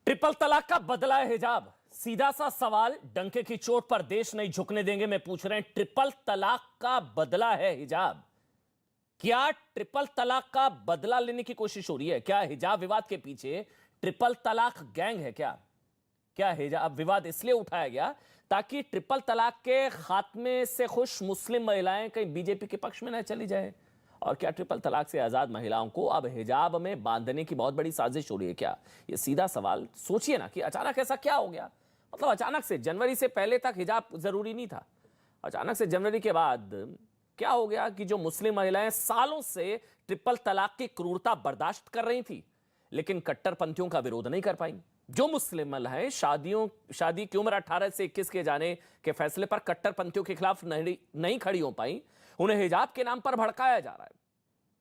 Triple तलाक का बदला है हिजाब। सीधा सा सवाल, डंके की चोट पर देश नहीं झुकने देंगे में पूछ रहे हैं। ट्रिपल तलाक का बदला है हिजाब। क्या ट्रिपल तलाक का बदला लेने की कोशिश हो रही है? क्या हिजाब विवाद के पीछे ट्रिपल तलाक गैंग है? क्या हिजाब विवाद इसलिए उठाया गया ताकि ट्रिपल तलाक के खात्मे से खुश मुस्लिम महिलाएं कहीं बीजेपी के पक्ष में न चली जाए? और क्या ट्रिपल तलाक से आजाद महिलाओं को अब हिजाब में बांधने की बहुत बड़ी साजिश हो रही है क्या? ये सीधा सवाल। सोचिए ना कि अचानक ऐसा क्या हो गया। मतलब अचानक से, जनवरी से पहले तक हिजाब जरूरी नहीं था, अचानक से जनवरी के बाद क्या हो गया कि जो मुस्लिम महिलाएं सालों से ट्रिपल तलाक की क्रूरता बर्दाश्त कर रही थी लेकिन कट्टरपंथियों का विरोध नहीं कर पाई। जो मुस्लिम महिलाएं शादी की उम्र 18 से 21 किए जाने के फैसले पर कट्टरपंथियों के खिलाफ नहीं खड़ी हो पाई, उन्हें हिजाब के नाम पर भड़काया जा रहा है।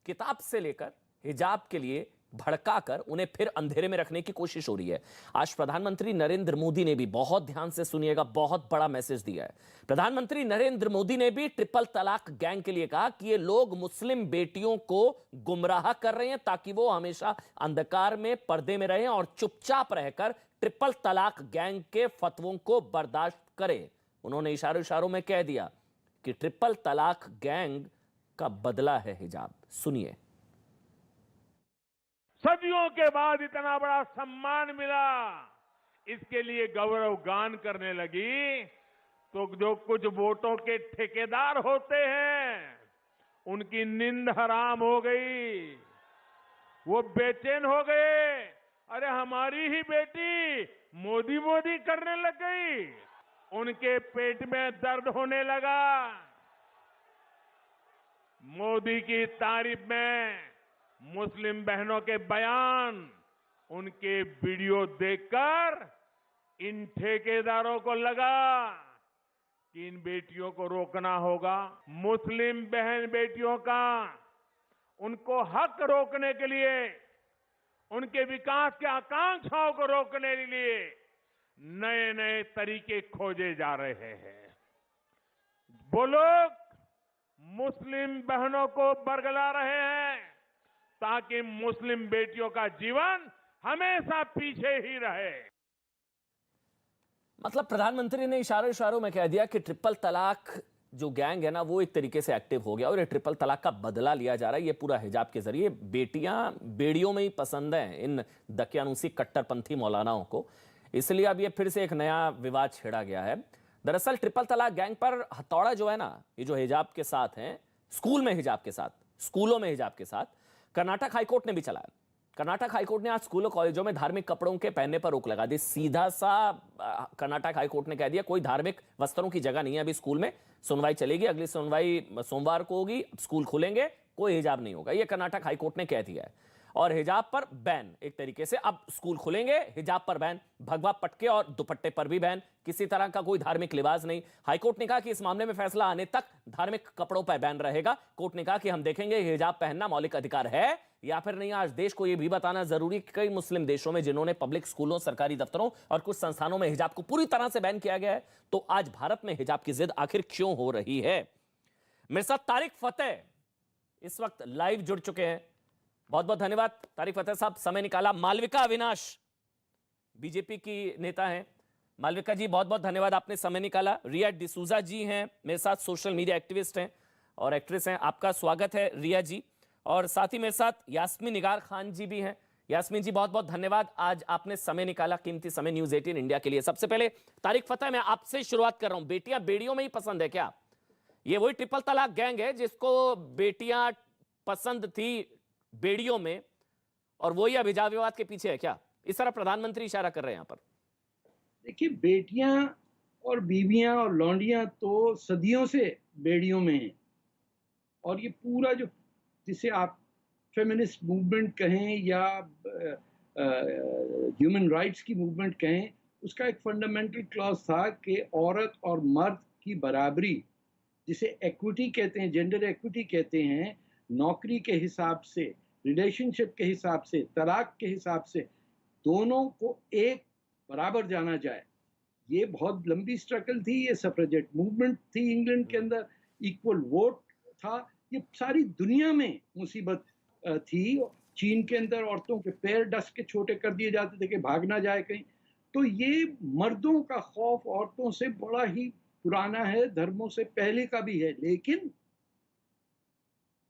किताब से लेकर हिजाब के लिए भड़काकर उन्हें फिर अंधेरे में रखने की कोशिश हो रही है। आज प्रधानमंत्री नरेंद्र मोदी ने भी, बहुत ध्यान से सुनिएगा, बहुत बड़ा मैसेज दिया है। प्रधानमंत्री नरेंद्र मोदी ने भी ट्रिपल तलाक गैंग के लिए कहा कि ये लोग मुस्लिम बेटियों को गुमराह कर रहे हैं ताकि वो हमेशा अंधकार में, पर्दे में रहें और चुपचाप रहकर ट्रिपल तलाक गैंग के फतवों को बर्दाश्त करें। उन्होंने इशारों में कह दिया कि ट्रिपल तलाक गैंग का बदला है हिजाब। सुनिए। सदियों के बाद इतना बड़ा सम्मान मिला, इसके लिए गौरव गान करने लगी तो जो कुछ वोटों के ठेकेदार होते हैं उनकी नींद हराम हो गई, वो बेचैन हो गए। अरे हमारी ही बेटी मोदी मोदी करने लग गई, उनके पेट में दर्द होने लगा। मोदी की तारीफ में मुस्लिम बहनों के बयान, उनके वीडियो देखकर इन ठेकेदारों को लगा कि इन बेटियों को रोकना होगा। मुस्लिम बहन बेटियों का उनको हक रोकने के लिए, उनके विकास के आकांक्षाओं को रोकने के लिए नए नए तरीके खोजे जा रहे हैं। वो लोग मुस्लिम बहनों को बरगला रहे हैं ताकि मुस्लिम बेटियों का जीवन हमेशा पीछे ही रहे। मतलब प्रधानमंत्री ने इशारों में कह दिया कि ट्रिपल तलाक जो गैंग है ना, वो एक तरीके से एक्टिव हो गया और ये ट्रिपल तलाक का बदला लिया जा रहा है। ये पूरा हिजाब के जरिए। बेटियां बेड़ियों में ही पसंद है इन दकियानूसी कट्टरपंथी मौलानाओं को, इसलिए अब ये फिर से एक नया विवाद छेड़ा गया है। दरअसल ट्रिपल तलाक गैंग पर हथौड़ा जो है ना, ये जो हिजाब के साथ है, स्कूलों में हिजाब के साथ कर्नाटक हाईकोर्ट ने भी चलाया। कर्नाटक हाईकोर्ट ने आज स्कूलों कॉलेजों में धार्मिक कपड़ों के पहनने पर रोक लगा दी। सीधा सा कर्नाटक हाईकोर्ट ने कह दिया कोई धार्मिक वस्त्रों की जगह नहीं है अभी स्कूल में। सुनवाई चलेगी, अगली सुनवाई सोमवार को होगी, स्कूल खुलेंगे, कोई हिजाब नहीं होगा, यह कर्नाटक हाईकोर्ट ने कह दिया है। और हिजाब पर बैन, एक तरीके से अब स्कूल खुलेंगे, हिजाब पर बैन, भगवा पटके और दुपट्टे पर भी बैन, किसी तरह का कोई धार्मिक लिबास नहीं। हाईकोर्ट ने कहा कि इस मामले में फैसला आने तक धार्मिक कपड़ों पर बैन रहेगा। कोर्ट ने कहा कि हम देखेंगे हिजाब पहनना मौलिक अधिकार है या फिर नहीं। आज देश को यह भी बताना जरूरी कि कई मुस्लिम देशों में जिन्होंने पब्लिक स्कूलों, सरकारी दफ्तरों और कुछ संस्थानों में हिजाब को पूरी तरह से बैन किया गया है, तो आज भारत में हिजाब की जिद आखिर क्यों हो रही है? मेरे साथ तारिक फतेह इस वक्त लाइव जुड़ चुके हैं। बहुत बहुत धन्यवाद तारिक फतेह साहब, समय निकाला। मालविका अविनाश बीजेपी की नेता हैं। मालविका जी, बहुत बहुत धन्यवाद, आपने समय निकाला। रिया डिसूजा जी हैं मेरे साथ, सोशल मीडिया एक्टिविस्ट हैं और एक्ट्रेस हैं। आपका स्वागत है रिया जी। और साथ ही मेरे साथ यास्मीन निगार खान जी भी हैं। यास्मीन जी, बहुत बहुत धन्यवाद, आज आपने समय निकाला, कीमती समय न्यूज़ 18 इंडिया के लिए। सबसे पहले तारिक फतेह, मैं आपसे शुरुआत कर रहा हूं। बेटियां बेड़ियों में ही पसंद है क्या? ये वही ट्रिपल तलाक गैंग है जिसको बेटियां पसंद थी बेड़ियों में, और वही अब हिजाब विवाद के पीछे है क्या? इस तरह प्रधानमंत्री इशारा कर रहे हैं यहां पर। देखिए, बेटियां और बीवियां और लौंडियां तो सदियों से बेड़ियों में हैं, और ये पूरा जो, जिसे आप फेमिनिस्ट मूवमेंट कहें या ह्यूमन राइट्स की मूवमेंट कहें, उसका एक फंडामेंटल क्लॉज था कि औरत और मर्द की बराबरी, जिसे एक्विटी कहते हैं, जेंडर एक्विटी कहते हैं, नौकरी के हिसाब से, रिलेशनशिप के हिसाब से, तलाक के हिसाब से, दोनों को एक बराबर जाना जाए। ये बहुत लंबी स्ट्रगल थी, ये सफ्रेजेट मूवमेंट थी इंग्लैंड के अंदर, इक्वल वोट था, ये सारी दुनिया में मुसीबत थी। चीन के अंदर औरतों के पैर डस के छोटे कर दिए जाते थे कि भाग ना जाए कहीं। तो ये मर्दों का खौफ औरतों से बड़ा ही पुराना है, धर्मों से पहले का भी है। लेकिन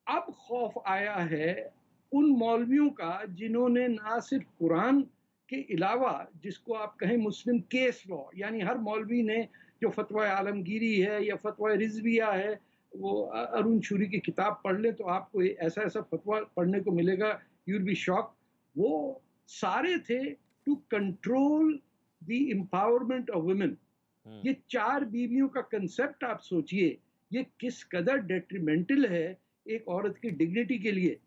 अब खौफ आया है उन मौलवियों का जिन्होंने ना सिर्फ कुरान के अलावा, जिसको आप कहें मुस्लिम केस लॉ, यानी हर मौलवी ने जो फतवा आलमगीरी है या फतवा रिजविया है, वो अरुण शूरी की किताब पढ़ लें तो आपको ऐसा ऐसा फतवा पढ़ने को मिलेगा, यू विल बी शॉक। वो सारे थे to control the empowerment of women. ये 4 बीवियों का कंसेप्ट आप सोचिए, ये किस कदर डेट्रीमेंटल है एक औरत की डिग्निटी के लिए।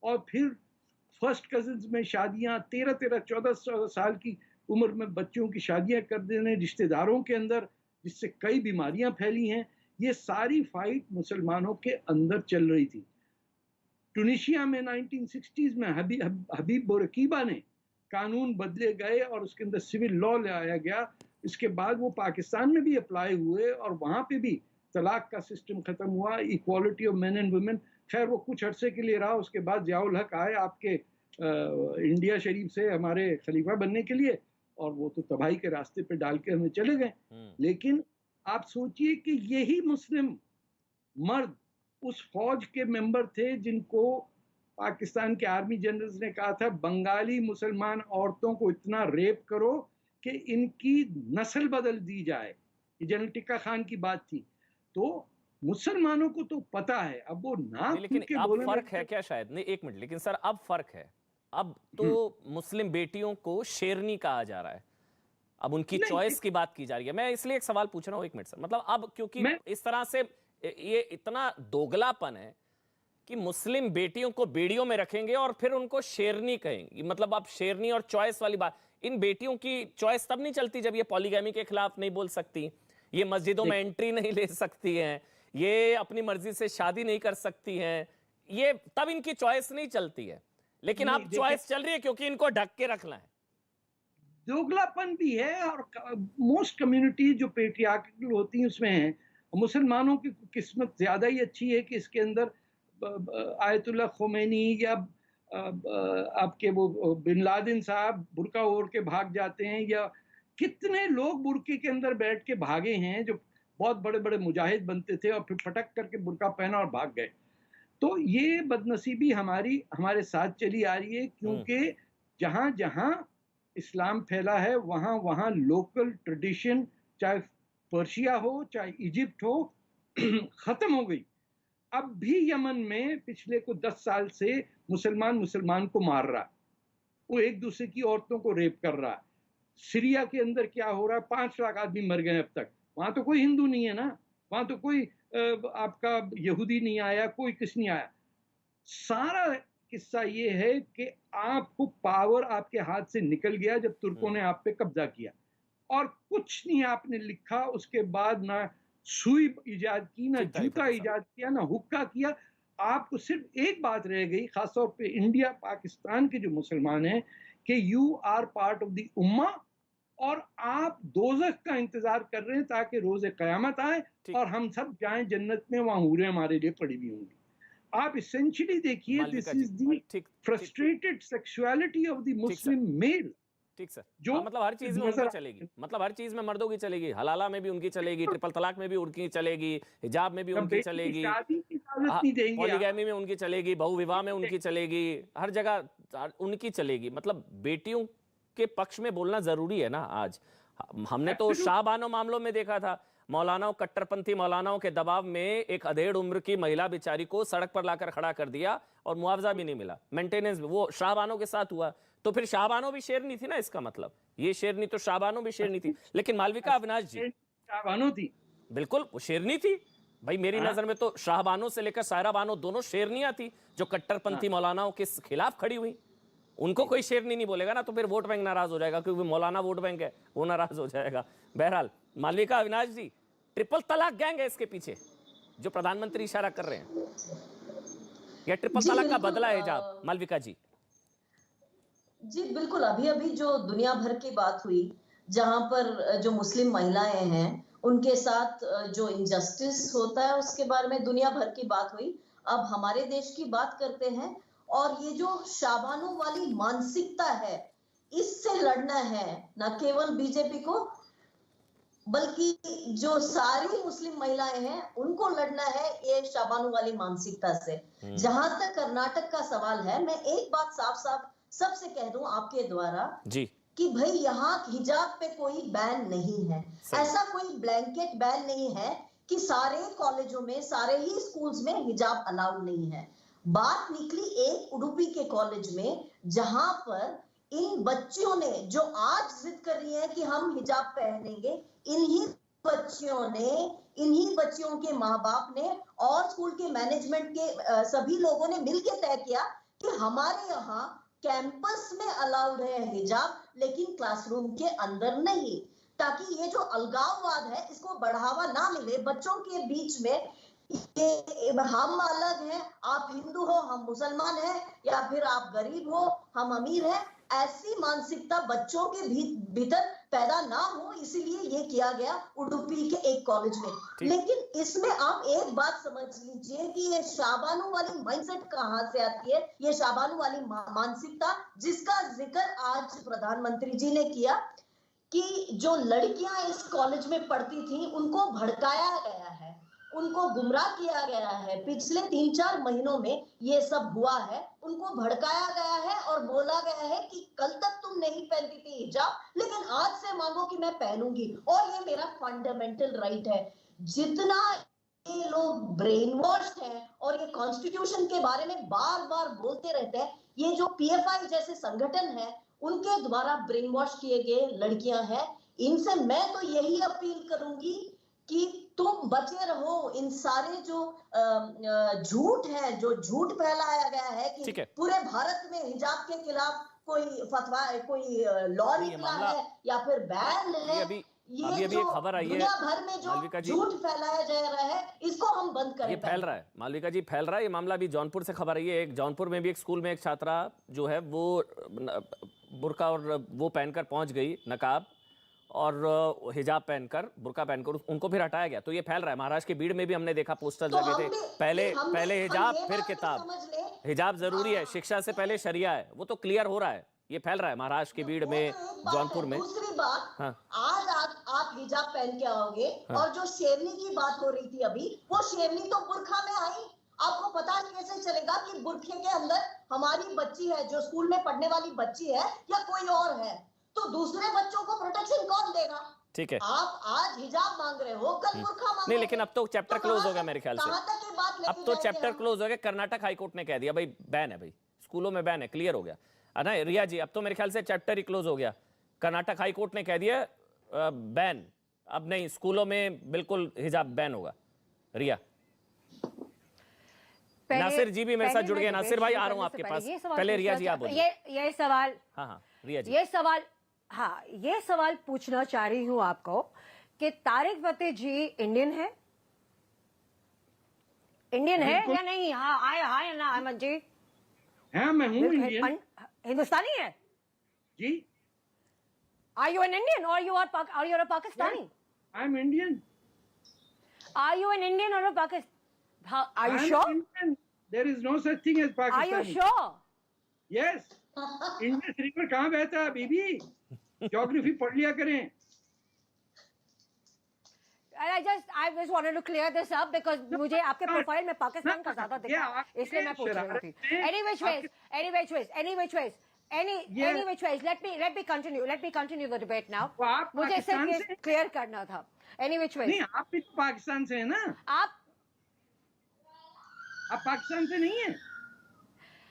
और फिर फर्स्ट कजिन्स में शादियां, 13-13, 14 साल की उम्र में बच्चों की शादियां कर देने रिश्तेदारों के अंदर, जिससे कई बीमारियां फैली हैं। ये सारी फाइट मुसलमानों के अंदर चल रही थी। टूनिशिया में 1960s में हबीब बोरकीबा ने कानून बदले गए और उसके अंदर सिविल लॉ लाया गया। इसके बाद वो पाकिस्तान में भी अप्लाई हुए और वहाँ पे भी तलाक का सिस्टम खत्म हुआ, equality of main and women. खैर वो कुछ अरसे के लिए रहा, उसके बाद ज़ियाउल हक आए आपके इंडिया शरीफ से हमारे खलीफा बनने के लिए, और वो तो तबाही के रास्ते पे डाल के हमें चले गए। लेकिन आप सोचिए कि यही मुस्लिम मर्द उस फौज के मेंबर थे जिनको पाकिस्तान के आर्मी जनरल्स ने कहा था बंगाली मुसलमान औरतों को इतना रेप करो कि इनकी नस्ल बदल दी जाए। ये जनरल टिक्का खान की बात थी। तो मुसलमानों को तो पता है, अब वो ना लेकिन अब फर्क है क्या? शायद नहीं, एक मिनट, लेकिन सर अब फर्क है। अब तो मुस्लिम बेटियों को शेरनी कहा जा रहा है, अब उनकी चॉइस की बात की जा रही है। मैं इसलिए एक सवाल पूछ रहा हूं, एक मिनट सर, मतलब अब क्योंकि इस तरह से ये इतना दोगलापन है कि मुस्लिम बेटियों को बेड़ियों में रखेंगे और फिर उनको शेरनी कहेंगे। मतलब अब शेरनी और चॉइस वाली बात, इन बेटियों की चॉइस तब नहीं चलती जब ये पॉलीगैमी के खिलाफ नहीं बोल सकती, ये मस्जिदों में एंट्री नहीं ले सकती हैं, ये अपनी मर्जी से शादी नहीं कर सकती हैं, ये तब इनकी चॉइस नहीं चलती है। लेकिन अब चॉइस चल रही है क्योंकि इनको ढक के रखना है। दोगलापन भी है, और मोस्ट कम्युनिटी जो पेट्रियार्कल होती हैं उसमें है। मुसलमानों की किस्मत ज्यादा ही अच्छी है कि इसके अंदर आयतुल्लाह खोमेनी या आपके वो बिन लादेन साहब बुर्का ओढ़ के भाग जाते हैं, या कितने लोग बुर्के के अंदर बैठ के भागे हैं जो बहुत बड़े बड़े मुजाहिद बनते थे और फिर फटक करके बुर्का पहना और भाग गए। तो ये बदनसीबी हमारे साथ चली आ रही है, क्योंकि जहां जहां इस्लाम फैला है वहां वहां लोकल ट्रेडिशन, चाहे पर्शिया हो चाहे इजिप्ट हो, खत्म हो गई। अब भी यमन में पिछले को 10 साल से मुसलमान को मार रहा है, वो एक दूसरे की औरतों को रेप कर रहा है। सीरिया के अंदर क्या हो रहा है, 5 लाख आदमी मर गए अब तक। वहां तो कोई हिंदू नहीं है ना, वहां तो कोई आपका यहूदी नहीं आया, कोई किस नहीं आया। सारा किस्सा ये है कि आपको पावर आपके हाथ से निकल गया जब तुर्कों ने आप पे कब्जा किया, और कुछ नहीं आपने लिखा। उसके बाद ना सुई इजाद की, ना जूता इजाद किया, ना हुक्का किया। आपको सिर्फ एक बात रह गई, खासतौर पे इंडिया पाकिस्तान के जो मुसलमान हैं, कि you are part of the उम्मा, और आप दोज़ख का इंतजार कर रहे हैं ताकि रोज़े क़यामत आए और हम सब जाएं जन्नत में, वहां हूरें हमारे लिए पड़ी हुई होंगी। आप इसेंशियली देखिए, this is the frustrated sexuality of the Muslim male. ठीक सर, जो मतलब हर चीज में उनकी चलेगी, मतलब हर चीज में मर्दों की चलेगी, हलाला में भी उनकी चलेगी, ट्रिपल तलाक में भी उनकी चलेगी, हिजाब में भी उनकी चलेगी, पॉलीगैमी में उनकी चलेगी, बहुविवाह में उनकी चलेगी, हर जगह उनकी चलेगी। मतलब बेटियों के पक्ष में बोलना जरूरी है ना। आज हमने तो शाहबानो मामलों में देखा था, मौलानाओं, कट्टरपंथी मौलानाओं के दबाव में एक अधेड़ उम्र की महिला बेचारी को सड़क पर लाकर खड़ा कर दिया और मुआवजा भी नहीं मिला, मेंटेनेंस। वो शाहबानो के साथ हुआ, तो फिर शाहबानो भी शेरनी थी ना, इसका मतलब ये शेरनी तो शाहबानो भी शेरनी थी। लेकिन मालविका अविनाश जी, शाहबानो थी, बिल्कुल वो शेरनी थी भाई। मेरी नजर में तो शाहबानो से लेकर सायरा बानो दोनों शेरनियां थी जो कट्टरपंथी मौलानाओं के खिलाफ खड़ी हुई। उनको कोई शेरनी नहीं बोलेगा ना, तो फिर वोट बैंक नाराज हो जाएगा, क्योंकि मौलाना वोट बैंक है, वो नाराज हो जाएगा। बहरहाल मालविका अविनाश जी, ट्रिपल तलाक गैंग है इसके पीछे जो प्रधानमंत्री इशारा कर रहे हैं, या ट्रिपल तलाक का बदला है हिजाब? मालविका जी जी बिल्कुल, अभी अभी जो दुनिया भर की बात हुई, जहां पर जो मुस्लिम महिलाएं हैं उनके साथ जो इनजस्टिस होता है उसके बारे में दुनिया भर की बात हुई। अब हमारे देश की बात करते हैं, और ये जो शाबानों वाली मानसिकता है, इससे लड़ना है, न केवल बीजेपी को बल्कि जो सारी मुस्लिम महिलाएं हैं उनको लड़ना है ये शाबानों वाली मानसिकता से। जहां तक कर्नाटक का सवाल है, मैं एक बात साफ साफ सबसे कह दूं आपके द्वारा जी कि भाई यहाँ हिजाब पे कोई बैन नहीं है, ऐसा कोई ब्लैंकेट बैन नहीं है कि सारे कॉलेजों में, सारे ही स्कूल्स में हिजाब अलाउड नहीं है। बात निकली एक उडुपी के कॉलेज में, जहां पर इन बच्चियों ने जो आज जिद कर रही है कि हम हिजाब पहनेंगे, इन्हीं बच्चियों के माँ बाप ने और स्कूल के मैनेजमेंट के सभी लोगों ने मिलकर तय किया कि हमारे यहाँ कैंपस में अलाउड है हिजाब, लेकिन क्लासरूम के अंदर नहीं, ताकि ये जो अलगाववाद है इसको बढ़ावा ना मिले बच्चों के बीच में। ये हम अलग हैं, आप हिंदू हो हम मुसलमान हैं, या फिर आप गरीब हो हम अमीर हैं, ऐसी मानसिकता बच्चों के भीतर पैदा ना हो, इसीलिए ये किया गया उडुपी के एक कॉलेज में। लेकिन इसमें आप एक बात समझ लीजिए कि ये शाबानों वाली माइंडसेट कहां से आती है, ये शाबानों वाली मानसिकता जिसका जिक्र आज प्रधानमंत्री जी ने किया कि जो लड़कियां इस कॉलेज में पढ़ती थी उनको भड़काया गया है, उनको गुमराह किया गया है। पिछले 3-4 महीनों में ये सब हुआ है, उनको भड़काया गया है और बोला गया है कि कल तक तुम नहीं पहनती थी हिजाब, लेकिन आज से मांगो कि मैं पहनूंगी और ये मेरा फंडामेंटल राइट है। जितना ये लोग ब्रेन वॉश हैं और ये कॉन्स्टिट्यूशन के बारे में बार बार बोलते रहते हैं, ये जो पीएफआई जैसे संगठन है उनके द्वारा ब्रेन वॉश किए गए लड़कियां हैं, इनसे मैं तो यही अपील करूंगी कि तुम बचे रहो इन सारे जो झूठ है, जो झूठ फैलाया गया है कि पूरे भारत में हिजाब के खिलाफ कोई फतवा, कोई लॉ निकला है या फिर बैन है। अभी एक खबर आई है दुनिया भर में जो झूठ फैलाया जा रहा है इसको हम बंद करें। ये फैल रहा है मालविका जी, फैल रहा है ये मामला। अभी जौनपुर से खबर आई है, एक जौनपुर में भी एक स्कूल में एक छात्रा जो है वो बुर्का और वो पहनकर पहुंच गई, नकाब और हिजाब पहनकर, बुर्का पहनकर, उनको फिर हटाया गया। तो ये फैल रहा है। महाराष्ट्र के बीड़ में भी हमने देखा पोस्टर लगे थे, पहले हिजाब फिर किताब, हिजाब जरूरी है, शिक्षा से पहले शरिया है, वो तो क्लियर हो रहा है। ये फैल रहा है महाराष्ट्र के भीड़ में, जौनपुर में। दूसरी बात, हाँ। आज आप हिजाब पहन के आओगे, हाँ। और जो शेरनी की बात हो रही थी अभी, वो शेरनी तो बुर्खा में आई। आपको पता कैसे चलेगा कि बुर्खे के अंदर हमारी बच्ची है, जो स्कूल में पढ़ने वाली बच्ची है, या कोई और है? तो दूसरे बच्चों को प्रोटेक्शन कौन देगा? ठीक है, आप आज हिजाब मांग रहे हो, कल बुर्खा मांग नहीं, लेकिन अब तो चैप्टर क्लोज हो गया मेरे ख्याल से। अब तो चैप्टर क्लोज हो गया। कर्नाटक हाईकोर्ट ने कह दिया भाई बैन है, भाई स्कूलों में बैन है, क्लियर हो गया ना रिया जी? अब तो मेरे ख्याल से चैप्टर ही क्लोज हो गया। कर्नाटक हाईकोर्ट ने कह दिया बैन, अब नहीं, स्कूलों में बिल्कुल हिजाब बैन होगा। रिया, नासिर जी भी मेरे साथ जुड़ गए। नासिर भाई, आ रहा हूं आपके पास। पहले रिया जी आप बोलिए। ये सवाल, हाँ रिया जी, ये सवाल पूछना चाह रही हूं आपको कि तारिक फतेह जी इंडियन है या नहीं? हाँ या ना अहमद जी? हाँ, मैं हूँ इंडियन। हिंदुस्तानी है जी। Are you an Indian or you are a Pakistani? Yes, I'm Indian. Are you an Indian or a Pakistani? Are you sure? Indian. There is no such thing as Pakistani. Are you sure? Yes. Indus river कहाँ बहता है बीबी? Geography पढ़ लिया करें। I just wanted to clear this up because मुझे आपके profile में पाकिस्तान का ज्यादा दिखा, इसलिए मैं पूछ रही थी। Any which ways, let me continue the debate now. मुझे सिर्फ क्लियर करना था। Any which ways. नहीं, आप भी तो पाकिस्तान से है ना? आप पाकिस्तान से नहीं है?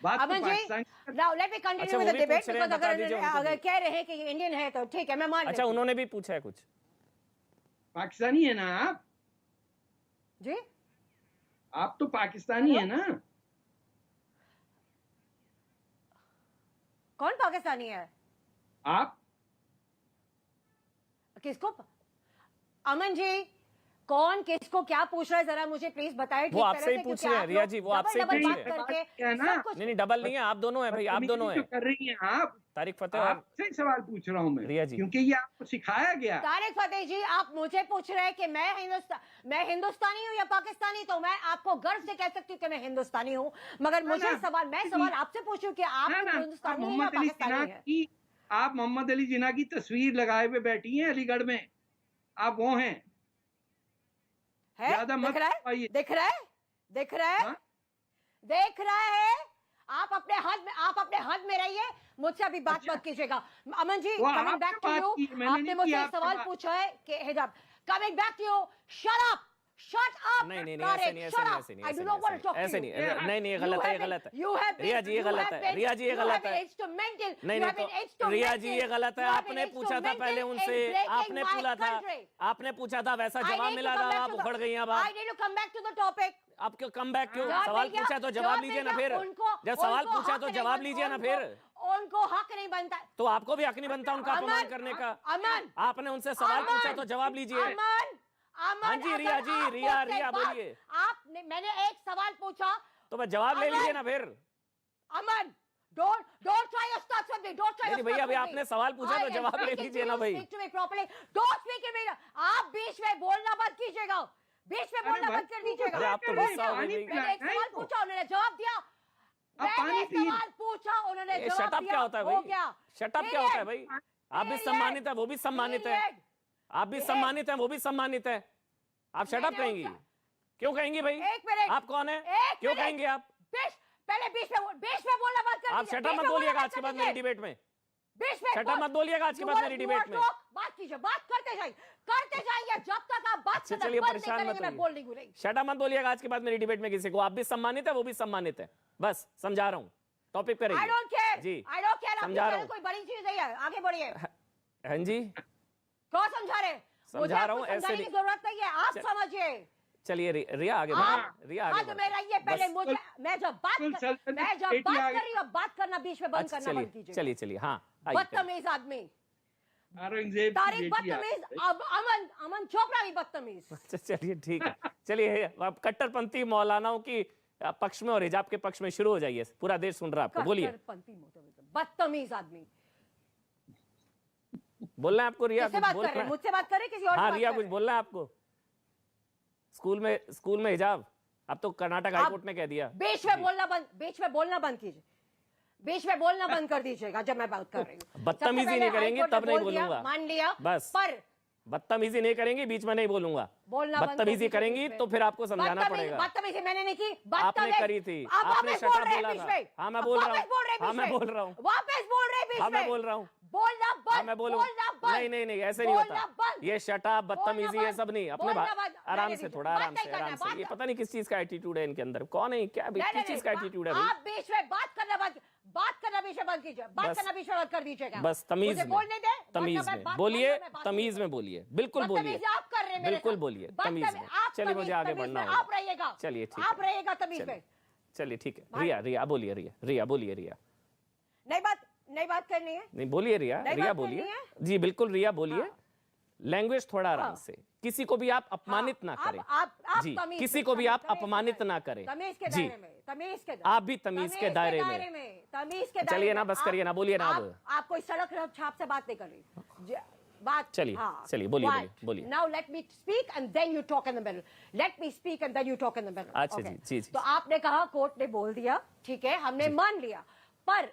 Aman ji, now let me continue with the debate because अगर कह रहे हैं कि ये इंडियन है तो ठीक है, मैं मान। अच्छा, उन्होंने भी पूछा है कुछ। पाकिस्तानी है ना आप? जी, आप तो पाकिस्तानी है ना? कौन पाकिस्तानी है? आप। किसको? अमन जी, कौन किसको क्या पूछ रहा है, जरा मुझे प्लीज बताइए। वो आपसे ही पूछ रहे हैं रिया जी, वो आपसे ही पूछ रहे हैं। नहीं, डबल नहीं है, आप दोनों हैं भाई, आप दोनों हैं। कर रही हैं आप, तारिक फतेह और आपसे सवाल पूछ रहा हूं मैं, रिया जी। क्योंकि ये आपको सिखाया गया। तारिक फतेह जी, आप मुझे पूछ रहे हैं कि मैं हिंदुस्तानी हूँ या पाकिस्तानी, तो मैं आपको गर्व से कह सकती हूँ कि मैं हिंदुस्तानी हूँ, मगर मुझे सवाल आपसे पूछूं कि आप हिंदुस्तानी हैं या पाकिस्तानी हैं? आप मोहम्मद अली जिन्ना की तस्वीर लगाए हुए बैठी हैं अलीगढ़ में, आप वो हैं। ज्यादा मत पाइए। दिख रहा है? देख रहा है? आप अपने हद में रहिए, मुझसे अभी बात मत कीजिएगा। Aman ji, coming back to you, आपने मुझसे सवाल पूछा है कि हिजाब, coming back to you, shut up. नहीं, ऐसे नहीं, ये गलत है, रिया जी, ये गलत है, रिया जी, ये गलत है, नहीं, तो रिया जी, ये गलत है। आपने पूछा था पहले उनसे, आपने पूछा था, वैसा जवाब मिला था, आप उखड़ गई अब। आप क्यों कम बैक क्यों? सवाल पूछा तो जवाब लीजिए ना फिर, जब सवाल पूछा तो जवाब लीजिए ना फिर। उनको हक नहीं बनता, तो आपको भी हक नहीं बनता उनका अपमान करने का। अमन, आपने उनसे सवाल पूछा तो जवाब लीजिए। हाँ जी, रिया जी, रिया बोलिए। मैंने एक सवाल पूछा तो बस जवाब ले लीजिए ना फिर। अमन, don't try your stuff with me, don't try your भैया, अभी आपने सवाल पूछा तो जवाब ले लीजिए ना भाई। Speak to me properly, don't speak to me, आप बीच में बोलना बंद कीजिएगा, बीच में बोलना बंद कर दीजिएगा। अरे आप तो गुस्सा हो गई। मैंने एक सवाल पूछा, उन्होंने जवाब दिया। मैंने सवाल पूछा, उन्होंने जवाब दिया। शटअप क्या होता है भाई? शटअप क्या होता है भाई? आप भी सम्मानित है, वो भी सम्मानित है, आप भी सम्मानित है, वो भी सम्मानित है। आप शटअप कहेंगी? क्यों कहेंगी भाई? आप कौन है? क्यों कहेंगे आप? पहले बीच में बोलना बंद कर। आप शटअप मत बोलिएगा आज के बाद मेरी डिबेट में। शटअप मत बोलिएगा आज के बाद मेरी डिबेट में। बात कीजिए, बात करते जाइए जब तक आप बात से चलिए, परेशान मत होइए। शटअप मत बोलिएगा आज के बाद मेरी डिबेट में किसी को। आप भी सम्मानित है, वो भी सम्मानित है। बस समझा रहा हूँ, टॉपिक पे रहिए। I don't care, जी, समझा रहा हूँ। कोई बड़ी चीज नहीं है, आगे बढ़िए। हाँ जी, क्यों समझा रहे? समझा रहा हूँ, ऐसे नहीं, जरूरत नहीं है, आप समझिए। चलिए रिया आगे रिया आगे में रहिए। पहले मुझे, मैं जब बात कर रही हूँ, बात करना बीच में बंद करना बंद कीजिए। चलिए हाँ, बदतमीज आदमी, तारिक बदतमीज, अब अमन चोपड़ा भी बदतमीज। चलिए ठीक है, चलिए अब कट्टरपंथी मौलानाओं की पक्ष में और हिजाब के पक्ष में शुरू हो जाइए। पूरा देश सुन रहा है आपको, बोलिए। बदतमीज आदमी बोलना है आपको? रिया मुझसे बात करे किसी और? हाँ रिया, कुछ बोलना है आपको? स्कूल में हिजाब, अब तो कर्नाटक हाईकोर्ट ने कह दिया। बीच में बोलना बंद कीजिए, बीच में बोलना बंद कर दीजिएगा जब मैं बात कर रही हूँ। बदतमीजी नहीं करेंगी तब नहीं बोलूंगा, मान लिया, बस। पर बदतमीजी नहीं करेंगी, बीच में नहीं बोलूंगा। बदतमीजी करेंगी तो फिर आपको समझाना पड़ेगा। बदतमीजी मैंने नहीं की, आपने करी थी, आपने शटअप बोला था। हाँ मैं बोल रहा हूँ, हाँ मैं बोल रहा हूँ, वापस बोल रहे बीच में, हाँ मैं बोल रहा हूँ, बोलना बंद, मैं बोलूँ नहीं, ऐसे नहीं होता ये। शटअप, बदतमीजी, ये सब नहीं। अपने आराम से, थोड़ा आराम से। ये पता नहीं किस चीज का एटीट्यूड है इनके अंदर, कौन है क्या, किस चीज का एटीट्यूड है? आप बीच में बात करना बीच में बंद कीजिए, बात करना बीच में बंद कर दीजिएगा। बस तमीज में, बोलने दे, तमीज में बोलिए, तमीज में बोलिए, बिल्कुल बोलिए, आप कर रहे हैं, बिल्कुल बोलिए तमीज में। चलिए मुझे आगे बढ़ना है, आप रहिएगा, चलिए ठीक, आप रहिएगा तमीज में। चलिए ठीक है। रिया बोलिए, रिया बोलिए। रिया नई बात करनी है? नहीं बोलिए रिया बोलिए जी, बिल्कुल रिया बोलिए। लैंग्वेज थोड़ा आराम से, किसी को भी आप अपमानित ना करें जी, किसी को भी आप अपमानित ना करें जी, आप भी तमीज के दायरे में। चलिए ना, बस करिए ना, बोलिए ना। अब आप कोई सड़क छाप से बात नहीं कर रही, बात। चलिए बोलिए। Now let me speak and then you talk in the middle, let me speak and then you talk in the middle. अच्छा जी। तो आपने कहा, कोर्ट ने बोल दिया, ठीक है, हमने मान लिया, पर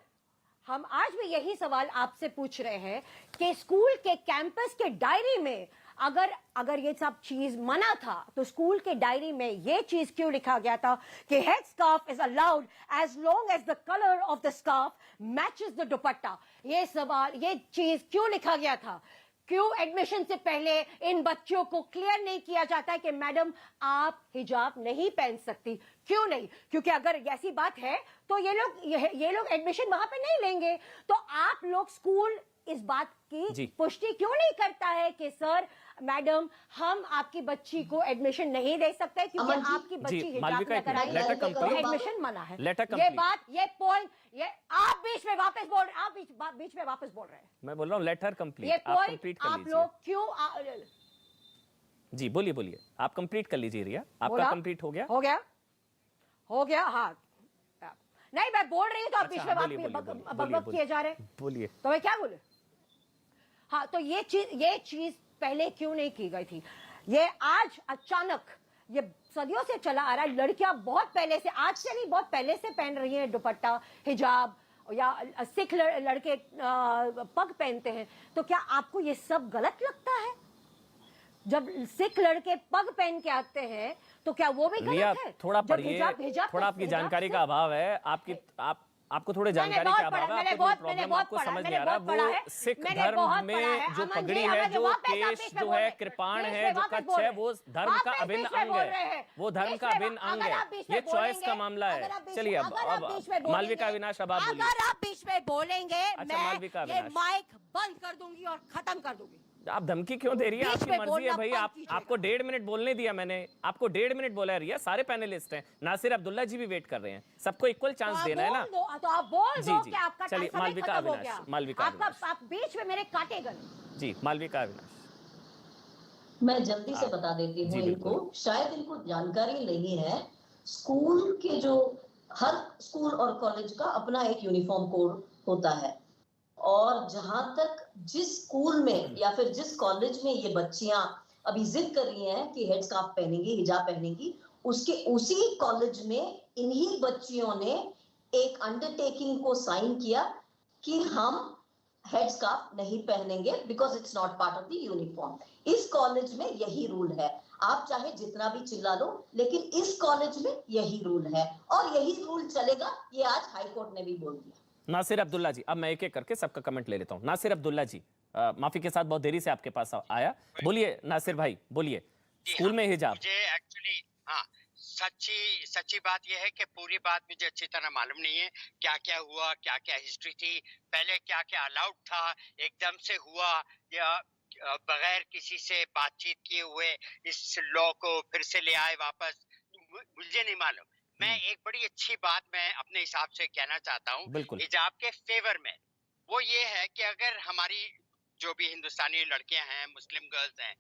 हम आज भी यही सवाल आपसे पूछ रहे हैं कि स्कूल के कैंपस के डायरी में अगर ये सब चीज मना था, तो स्कूल के डायरी में ये चीज क्यों लिखा गया था कि head scarf is allowed as long as the colour of the scarf matches the dupatta? ये चीज क्यों लिखा गया था? क्यों एडमिशन से पहले इन बच्चों को क्लियर नहीं किया जाता है कि मैडम आप हिजाब नहीं पहन सकती? क्यों नहीं? क्योंकि अगर ऐसी बात है तो ये लोग एडमिशन वहां पे नहीं लेंगे। तो आप लोग, स्कूल इस बात की पुष्टि क्यों नहीं करता है कि सर मैडम हम आपकी बच्ची को एडमिशन नहीं दे सकते क्योंकि आपकी बच्ची हिजाब न कराई तो एडमिशन मना है? ये बात, ये पॉइंट, ये आप बीच में वापस बोल रहे हैं, आप बीच में वापस बोल रहे हैं। मैं बोल रहा हूँ लेटर कंप्लीट, ये पॉइंट आप लोग क्यों? जी बोलिए, आप कंप्लीट कर लीजिए रिया, आपका कंप्लीट हो गया? हो गया, हाँ। नहीं मैं बोल रही हूँ तो आप बीच में बकबक किए जा रहे हैं। बोलिए। तो मैं क्या बोले? हाँ, तो ये चीज पहले क्यों नहीं की गई थी? ये आज अचानक, ये सदियों से चला आ रहा है। लड़कियां बहुत पहले से, आज से नहीं, बहुत पहले से पहन रही हैं दुपट्टा, हिजाब, या सिख लड़के पग पहनते हैं। तो क्या आपको ये सब गलत लगता है? जब सिख लड़के पग पहन के आते हैं तो क्या वो भी गलत है? थोड़ा पढ़िए, थोड़ा आपकी जानकारी का अभाव है, आपको थोड़े जानकारी का अभाव है, आपको प्रॉब्लम आपको समझ नहीं आ रहा। वो सिख धर्म में जो पगड़ी है, जो केश जो है, कृपाण है, जो कच्छ है, वो धर्म का अभिन्न अंग है, वो धर्म का अभिन्न अंग है। ये चॉइस का मामला है। चलिए अब मालविका अविनाश, अब आप बोलिए। अगर आप बीच में बोलेंगे मालविका मैं ये अविनाश, माइक बंद कर दूंगी और खत्म कर दूंगी। आप धमकी क्यों दे रही है? आपकी मर्जी है भाई। आपको 1.5 मिनट बोलने दिया मैंने, आपको 1.5 मिनट बोला है रिया। सारे पैनलिस्ट हैं, नासिर अब्दुल्ला जी भी वेट कर रहे हैं, सबको इक्वल चांस देना है ना। तो आप बोल दो कि आपका चलिए मालविका अविनाश, मालविका अविनाश, आप बीच में मेरे काटेगा। जी मालविका अविनाश, मैं जल्दी से बता देती हूँ इनको, शायद इनको जानकारी नहीं है। स्कूल के जो, हर स्कूल और कॉलेज का अपना एक यूनिफॉर्म कोड होता है, और जहां तक जिस स्कूल में या फिर जिस कॉलेज में ये बच्चियां अभी जिद कर रही हैं कि हेड स्कार्फ पहनेंगी, हिजाब पहनेंगी, उसके उसी कॉलेज में इन्हीं बच्चियों ने एक अंडरटेकिंग को साइन किया कि हम हेड स्कार्फ नहीं पहनेंगे because it's not part of the uniform. इस कॉलेज में यही रूल है। आप चाहे जितना भी चिल्ला लो, लेकिन इस कॉलेज में यही रूल है और यही रूल चलेगा। ये आज हाई कोर्ट ने भी बोल दिया। नासिर अब्दुल्ला जी, अब मैं एक एक करके सबका कमेंट ले लेता हूं। नासिर अब्दुल्ला जी, माफी के साथ बहुत देरी से आपके पास आया, बोलिए नासिर भाई, बोलिए। स्कूल में हिजाब, मुझे एक्चुअली सच्ची बात यह है कि पूरी बात मुझे अच्छी तरह मालूम नहीं है, क्या क्या हुआ, क्या क्या हिस्ट्री थी, पहले क्या क्या अलाउड था, एकदम से हुआ या बगैर किसी से बातचीत किए हुए इस लॉ को फिर से ले आए वापस, मुझे नहीं मालूम। मैं एक बड़ी अच्छी बात मैं अपने हिसाब से कहना चाहता हूँ हिजाब के फेवर में, वो ये है कि अगर हमारी जो भी हिंदुस्तानी लड़कियां हैं, मुस्लिम गर्ल्स हैं,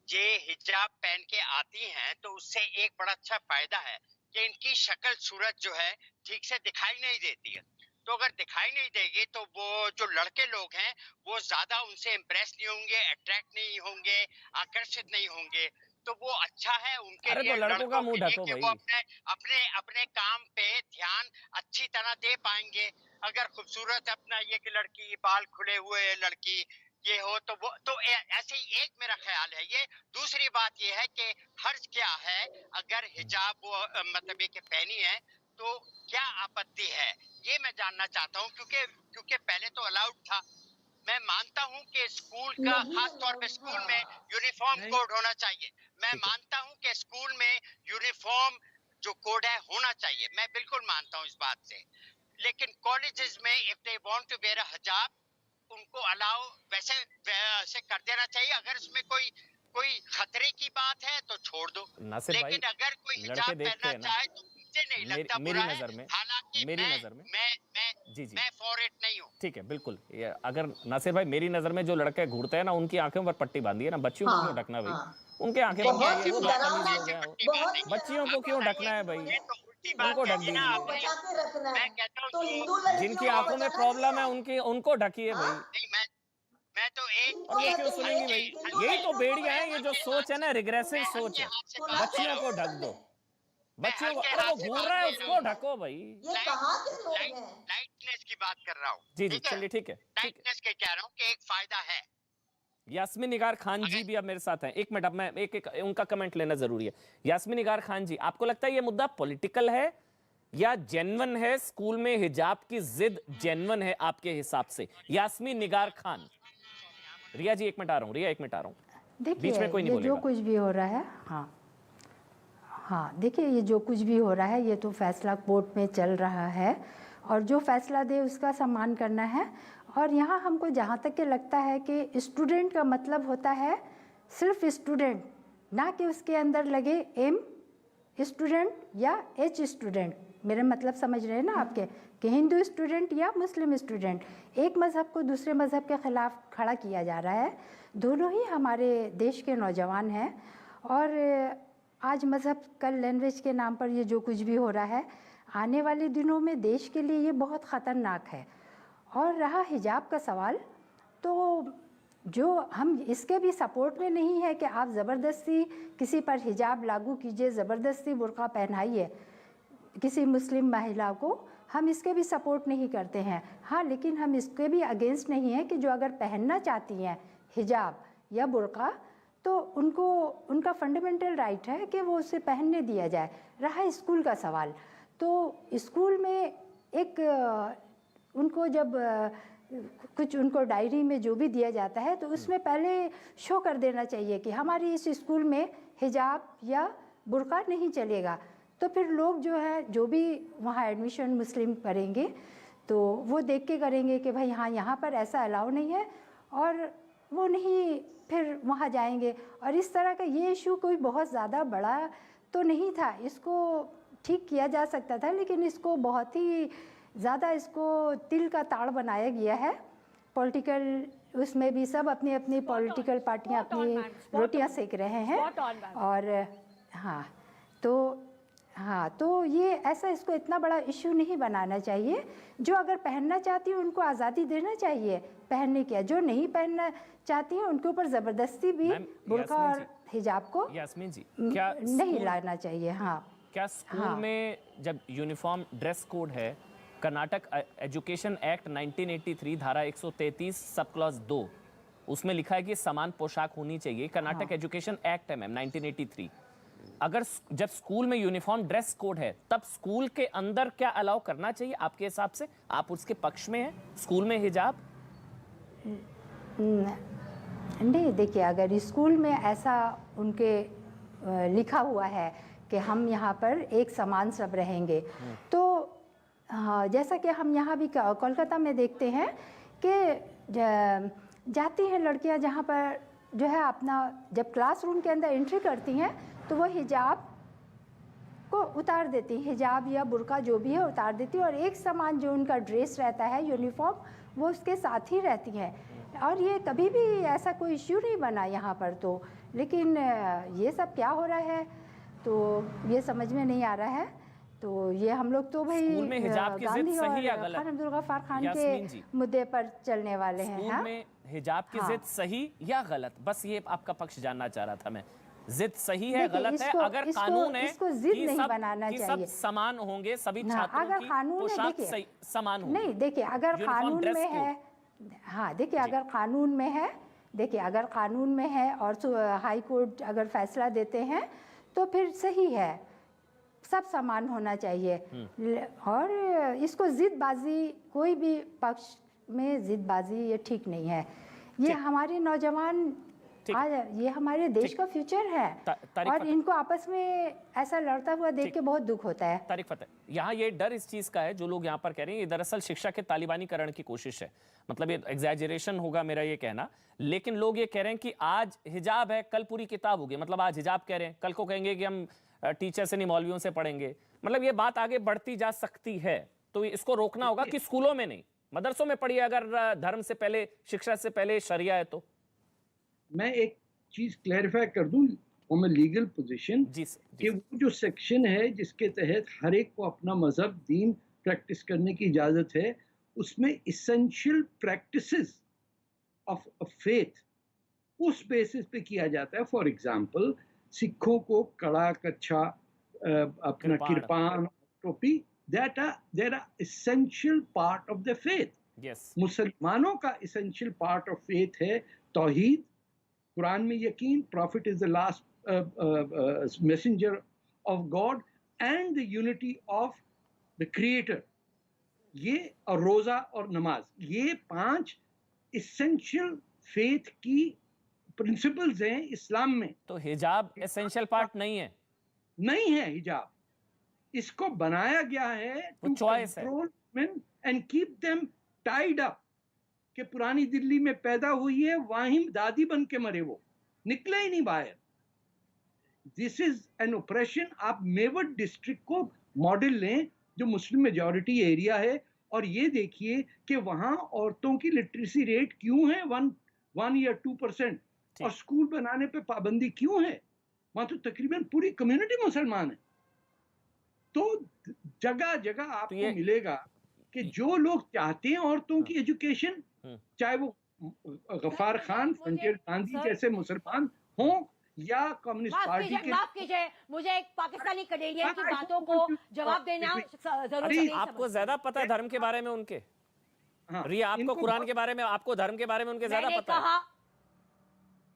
ये हिजाब पहन के आती हैं तो उससे एक बड़ा अच्छा फायदा है कि इनकी शक्ल सूरत जो है ठीक से दिखाई नहीं देती है। तो अगर दिखाई नहीं देगी तो वो जो लड़के लोग हैं वो ज्यादा उनसे इम्प्रेस नहीं होंगे, अट्रैक्ट नहीं होंगे, आकर्षित नहीं होंगे। तो वो अच्छा है उनके लिए, तो लड़कों का मुंह ढको कि भाई। वो अपने काम पे ध्यान अच्छी तरह दे पाएंगे। अगर खूबसूरत अपना ये कि लड़की बाल खुले हुए लड़की ये हो तो वो तो ऐसे ही एक मेरा ख्याल है ये। दूसरी बात ये है कि हर्ज क्या है अगर हिजाब वो मतलब ये कि पहनी है तो क्या आपत्ति है, ये मैं जानना चाहता हूँ। क्योंकि पहले तो अलाउड था। मैं मानता हूँ कि स्कूल का खास तौर पे स्कूल में यूनिफॉर्म कोड होना चाहिए। मैं मानता हूँ कि स्कूल में यूनिफॉर्म जो कोड है होना चाहिए, मैं बिल्कुल मानता हूँ इस बात से। लेकिन कॉलेजेस में if they want to wear a hijab, उनको अलाउ वैसे कर देना चाहिए। अगर उसमें कोई खतरे की बात है तो छोड़ दो, लेकिन अगर कोई हिजाब पहनना चाहे तो मुझे नहीं लगता बुरा है। हालांकि मैं फॉर इट नहीं हूँ। ठीक है, बिल्कुल। अगर नासिर भाई मेरी नजर में जो लड़के घूरते हैं ना, उनकी आंखों पर पट्टी बांधी है ना, बच्चियों को क्यों ढकना भाई? उनके आंखें बच्चियों को क्यों ढकना है भाई? उनको ढक दीजिए। जिनकी आंखों में प्रॉब्लम है उनको ढकिए भाई। मैं तो और ये क्यों सुनेंगी भाई? यही तो बेड़ियां हैं, ये जो सोच है ना, रिग्रेसिव सोच है। बच्चियों को ढक दो, बच्चियों को, अरे वो घूर रहा है उसको ढको भाई। ये कहाँ के लोग हैं? लाइटनेस की बात कर रहा हूँ। जी चलिए ठीक है। लाइटनेस के कह रहा हूँ कि एक फायदा है। यास्मीन निगार खान जी भी अब मेरे साथ हैं। एक मिनट, अब मैं एक उनका कमेंट लेना जरूरी है। यास्मीन निगार खान जी, आपको लगता है ये मुद्दा पॉलिटिकल है या जेन्युइन है? स्कूल में हिजाब की जिद जेन्युइन है आपके हिसाब से? यास्मीन निगार खान। रिया जी 1 मिनट आ रहा हूँ, रिया 1 मिनट आ रहा हूँ। देखिए ये जो कुछ भी हो रहा है, हाँ देखिए ये जो कुछ भी हो रहा है ये तो फैसला कोर्ट में चल रहा है और जो फैसला दे उसका सम्मान करना है। और यहाँ हमको जहाँ तक के लगता है कि स्टूडेंट का मतलब होता है सिर्फ स्टूडेंट, ना कि उसके अंदर लगे एम स्टूडेंट या एच स्टूडेंट। मेरे मतलब समझ रहे हैं ना आपके, कि हिंदू स्टूडेंट या मुस्लिम स्टूडेंट, एक मज़हब को दूसरे मज़हब के ख़िलाफ़ खड़ा किया जा रहा है। दोनों ही हमारे देश के नौजवान हैं और आज मज़हब कल लैंग्वेज के नाम पर ये जो कुछ भी हो रहा है, आने वाले दिनों में देश के लिए ये बहुत ख़तरनाक है। और रहा हिजाब का सवाल, तो जो हम इसके भी सपोर्ट में नहीं है कि आप ज़बरदस्ती किसी पर हिजाब लागू कीजिए, ज़बरदस्ती बुर्का पहनाइए किसी मुस्लिम महिला को, हम इसके भी सपोर्ट नहीं करते हैं। हाँ, लेकिन हम इसके भी अगेंस्ट नहीं हैं कि जो अगर पहनना चाहती हैं हिजाब या बुर्का, तो उनको उनका फंडामेंटल राइट है कि वो उसे पहनने दिया जाए। रहा स्कूल का सवाल, तो स्कूल में एक उनको जब कुछ उनको डायरी में जो भी दिया जाता है, तो उसमें पहले शो कर देना चाहिए कि हमारी इस स्कूल में हिजाब या बुर्का नहीं चलेगा। तो फिर लोग जो है, जो भी वहाँ एडमिशन मुस्लिम करेंगे, तो वो देख के करेंगे कि भाई हाँ, यहाँ पर ऐसा अलाउ नहीं है, और वो नहीं फिर वहाँ जाएंगे। और इस तरह का ये इशू कोई बहुत ज़्यादा बड़ा तो नहीं था, इसको ठीक किया जा सकता था, लेकिन इसको बहुत ही ज़्यादा इसको तिल का ताड़ बनाया गया है। पॉलिटिकल उसमें भी सब अपनी अपनी पॉलिटिकल पार्टियां अपनी रोटियां सेक रहे हैं। और हाँ, तो ये ऐसा इसको इतना बड़ा इशू नहीं बनाना चाहिए। जो अगर पहनना चाहती है उनको आज़ादी देना चाहिए पहनने की, जो नहीं पहनना चाहती है उनके ऊपर ज़बरदस्ती भी बुर्का और हिजाब को यास्मीन जी, क्या नहीं लाना चाहिए। हाँ, क्या स्कूल में जब यूनिफॉर्म ड्रेस कोड है, कर्नाटक एजुकेशन एक्ट 1983 धारा 133 सब क्लॉज 2, उसमें लिखा है कि समान पोशाक होनी चाहिए। कर्नाटक एजुकेशन एक्ट है मैम 1983। अगर जब स्कूल में यूनिफॉर्म ड्रेस कोड है, तब स्कूल के अंदर क्या अलाउ करना चाहिए आपके हिसाब से? आप उसके पक्ष में हैं, स्कूल में हिजाब? नहीं, देखिए, अगर स्कूल में ऐसा उनके लिखा हुआ है कि हम यहाँ पर एक समान सब रहेंगे, तो हाँ, जैसा कि हम यहाँ भी कोलकाता में देखते हैं कि जाती हैं लड़कियाँ जहाँ पर जो है अपना, जब क्लासरूम के अंदर एंट्री करती हैं तो वो हिजाब को उतार देती हैं, हिजाब या बुर्का जो भी है उतार देती है, और एक समान जो उनका ड्रेस रहता है, यूनिफॉर्म, वो उसके साथ ही रहती हैं। और ये कभी भी ऐसा कोई इश्यू नहीं बना यहाँ पर। तो लेकिन ये सब क्या हो रहा है, तो ये समझ में नहीं आ रहा है। तो ये हम लोग तो भाई स्कूल में हिजाब की जिद सही या गलत? खान अब्दुल गफ्फार खान के मुद्दे पर चलने वाले हैं। स्कूल में हिजाब की जिद सही या गलत, बस ये आपका पक्ष जानना चाह रहा था मैं। जिद सही है, गलत है? अगर कानून है इसको जिद नहीं बनाना कि चाहिए, सब समान होंगे, सभी छात्रों की पोशाक समान होगी। नहीं, देखिए, अगर कानून में है, हाँ, देखिए, अगर कानून में है, देखिए, अगर कानून में है और हाई कोर्ट अगर फैसला देते हैं तो फिर सही है, सब समान होना चाहिए। और इसको जिदबाजी, कोई भी पक्ष में जिदबाजी ये ठीक नहीं है। ये हमारे नौजवान आज, ये हमारे देश का फ्यूचर है, और इनको आपस में ऐसा लड़ता हुआ देख के बहुत दुख होता है। तारिक फतेह, यहाँ ये डर इस चीज का है, जो लोग यहाँ पर कह रहे हैं, ये दरअसल शिक्षा के तालिबानीकरण की कोशिश है। मतलब ये एग्जैजरेशन होगा मेरा ये कहना, लेकिन लोग ये कह रहे हैं कि आज हिजाब है, कल पूरी किताब होगी। मतलब आज हिजाब कह रहे हैं, कल को कहेंगे कि हम टीचर से नहीं मौलवियों से पढ़ेंगे। मतलब ये बात आगे बढ़ती जा सकती है। तो इसको रोकना होगा कि स्कूलों में नहीं, मदरसों में पढ़िए, अगर धर्म से पहले, शिक्षा से पहले शरिया है तो। मैं एक चीज क्लैरिफाई कर दूं फ्रॉम अ लीगल पोजीशन, कि वो जो सेक्शन है जिसके तहत हर एक को अपना मजहब, दीन प्रैक्टिस करने की इजाजत है, उसमें इसेंशियल प्रैक्टिसेस ऑफ फेथ उस बेसिस पे किया जाता है। फॉर एग्जांपल, सिखों को कड़ा, कच्छा, अपना किरपान, टोपी, that are essential part of the faith. मुसलमानों का एसेंशियल पार्ट ऑफ फेथ है तौहीद, कुरान में यकीन, profit is the last messenger of God, and the unity of the creator. ये और रोजा और नमाज, ये 5 एसेंशियल फेथ की प्रिंसिपल्स हैं इस्लाम में। तो हिजाब एसेंशियल पार्ट नहीं है? नहीं है हिजाब, इसको बनाया गया है to control men and keep them tied up. कि पुरानी दिल्ली में पैदा हुई है, वहीं दादी बन के मरे, वो निकले ही नहीं बाहर। This is an operation. आप मेवट डिस्ट्रिक्ट को मॉडल लें, जो मुस्लिम मेजॉरिटी एरिया है, और ये देखिए कि वहां औरतों की लिटरेसी रेट क्यों है 1 या 2%, और स्कूल बनाने पे पाबंदी क्यों है? वहां तो तकरीबन पूरी कम्युनिटी मुसलमान है। तो जगह जगह आपको ये- मिलेगा कि जो लोग चाहते हैं औरतों की एजुकेशन, चाहे वो गफ्फार खान, मुझे- फ्रंटियर गांधी सर- जैसे मुसलमान हों या कम्युनिस्ट पार्टी के, माफ कीजिए, मुझे एक पाकिस्तानी कनेडियन की हाँ, बातों को जवाब देना जरूर अरे, चाहिए। आपको ज्यादा पता है धर्म के बारे में उनके? हाँ, रिया, आपको इनको कुरान के बारे में, आपको धर्म के बारे में उनके ज्यादा मैंने पता है? कहा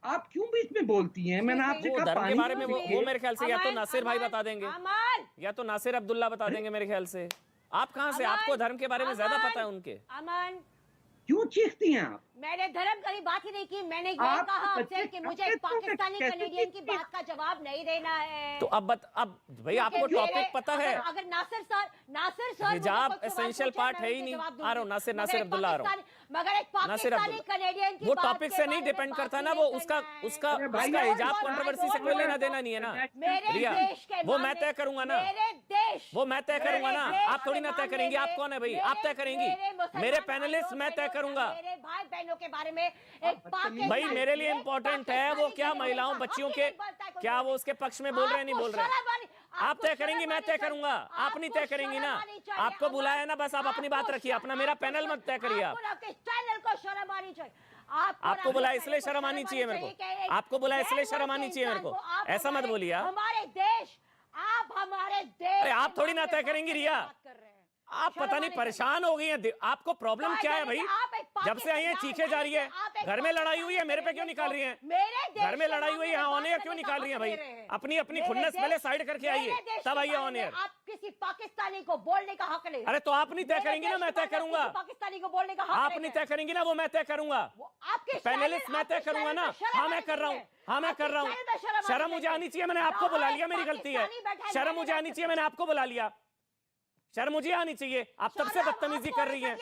आप क्यों बीच में बोलती हैं? मैंने आपसे वो कहा धर्म के पानी बारे में वो मेरे ख्याल से या तो अमन, नासिर भाई अमन, बता देंगे अमन, या तो नासिर अब्दुल्ला बता देंगे मेरे ख्याल से। आप कहाँ से, अमन, आपको धर्म के बारे में ज्यादा अमन, पता है उनके? अमन, क्यों चीखती हैं आप? मैंने धर्म की बात ही नहीं की। मैंने ये आप कहा आपसे बच्चे कि मुझे कैसे एक पाकिस्तानी कैसे कनेडियन की चीखती हैं? बात का जवाब नहीं देना है। तो अब भाई आपको क्योंकि टॉपिक मेरे- पता है? अगर नासिर सर हिजाब मुझे कोई सवाल essential पूछे, part मैं है ही उनके नहीं। जवाब आ रहा हूँ, दूंगी। नासिर अब्दुल्ला आ रहा हूँ। मगर एक नासिर पाकिस्तानी अब्दुल्ला। कनेडियन की वो बात टॉपिक के से नहीं बारे में डिपेंड बात करता ही ना, नहीं वो उसका करना है। उसका अरे भाई, उसका I हिजाब don't कंट्रोवर्सी से want कोई to- लेना देना नहीं है ना। मेरे रिया, देश के वो मैं मामले- तय करूंगा ना। मेरे देश वो मैं तय करूंगा ना, मेरे देश आप थोड़ी ना के तय करेंगी। आप मामले कौन है भाई? में आप तय करेंगी? मुसलमान मेरे भाइयों, पैनलिस्ट मैं तय बहनों, करूंगा। मेरे भाई बहनों के बारे में एक पाकिस्तानी- भाई मेरे लिए इंपॉर्टेंट है वो क्या पाकिस्तानी महिलाओं कनेडियन बच्चियों का के, हक ही नहीं बनता है कोई क्या वो बोलने उसके पक्ष में बोल रहे हैं नहीं बोल रहे हैं? आप तय करेंगी, मैं तय करूंगा। आप नहीं तय करेंगी ना। आपको बुलाया ना, बस आप अपनी बात रखिए, अपना मेरा पैनल मत तय करिए आप। आपके चैनल को शर्म आनी चाहिए। आपको बुलाया इसलिए शर्म आनी चाहिए मेरे को। आपको बुलाया इसलिए शर्म आनी चाहिए मेरे को। ऐसा मत बोलिए आप। हमारे देश, आप हमारे देश, अरे आप थोड़ी ना तय करेंगी रिया। आप पता नहीं परेशान हो गई हैं। आपको प्रॉब्लम क्या है भाई? जब से आई हैं चीखे जा रही है, घर में लड़ाई हुई है, मेरे पे क्यों निकाल रही हैं? घर में लड़ाई हुई है, यहाँ ऑन एयर क्यों निकाल रही हैं भाई? अपनी अपनी खुन्नस पहले साइड करके आइए, तब आइए ऑन एयर। आप किसी पाकिस्तानी को बोलने का हक नहीं। अरे तो आप नहीं तय करेंगी ना, मैं तय करूंगा। पाकिस्तानी को बोलने का हक आप नहीं तय करेंगी ना, वो मैं तय करूंगा। आपके पैनलिस्ट मैं तय करूंगा ना। हाँ मैं कर रहा हूँ, हाँ मैं कर रहा हूँ। शर्म मुझे आनी चाहिए, मैंने आपको बुला लिया, मेरी गलती है। शर्म मुझे आनी चाहिए, मैंने आपको बुला लिया। शर्म मुझे आनी चाहिए। आप तब से बदतमीजी कर रही हैं,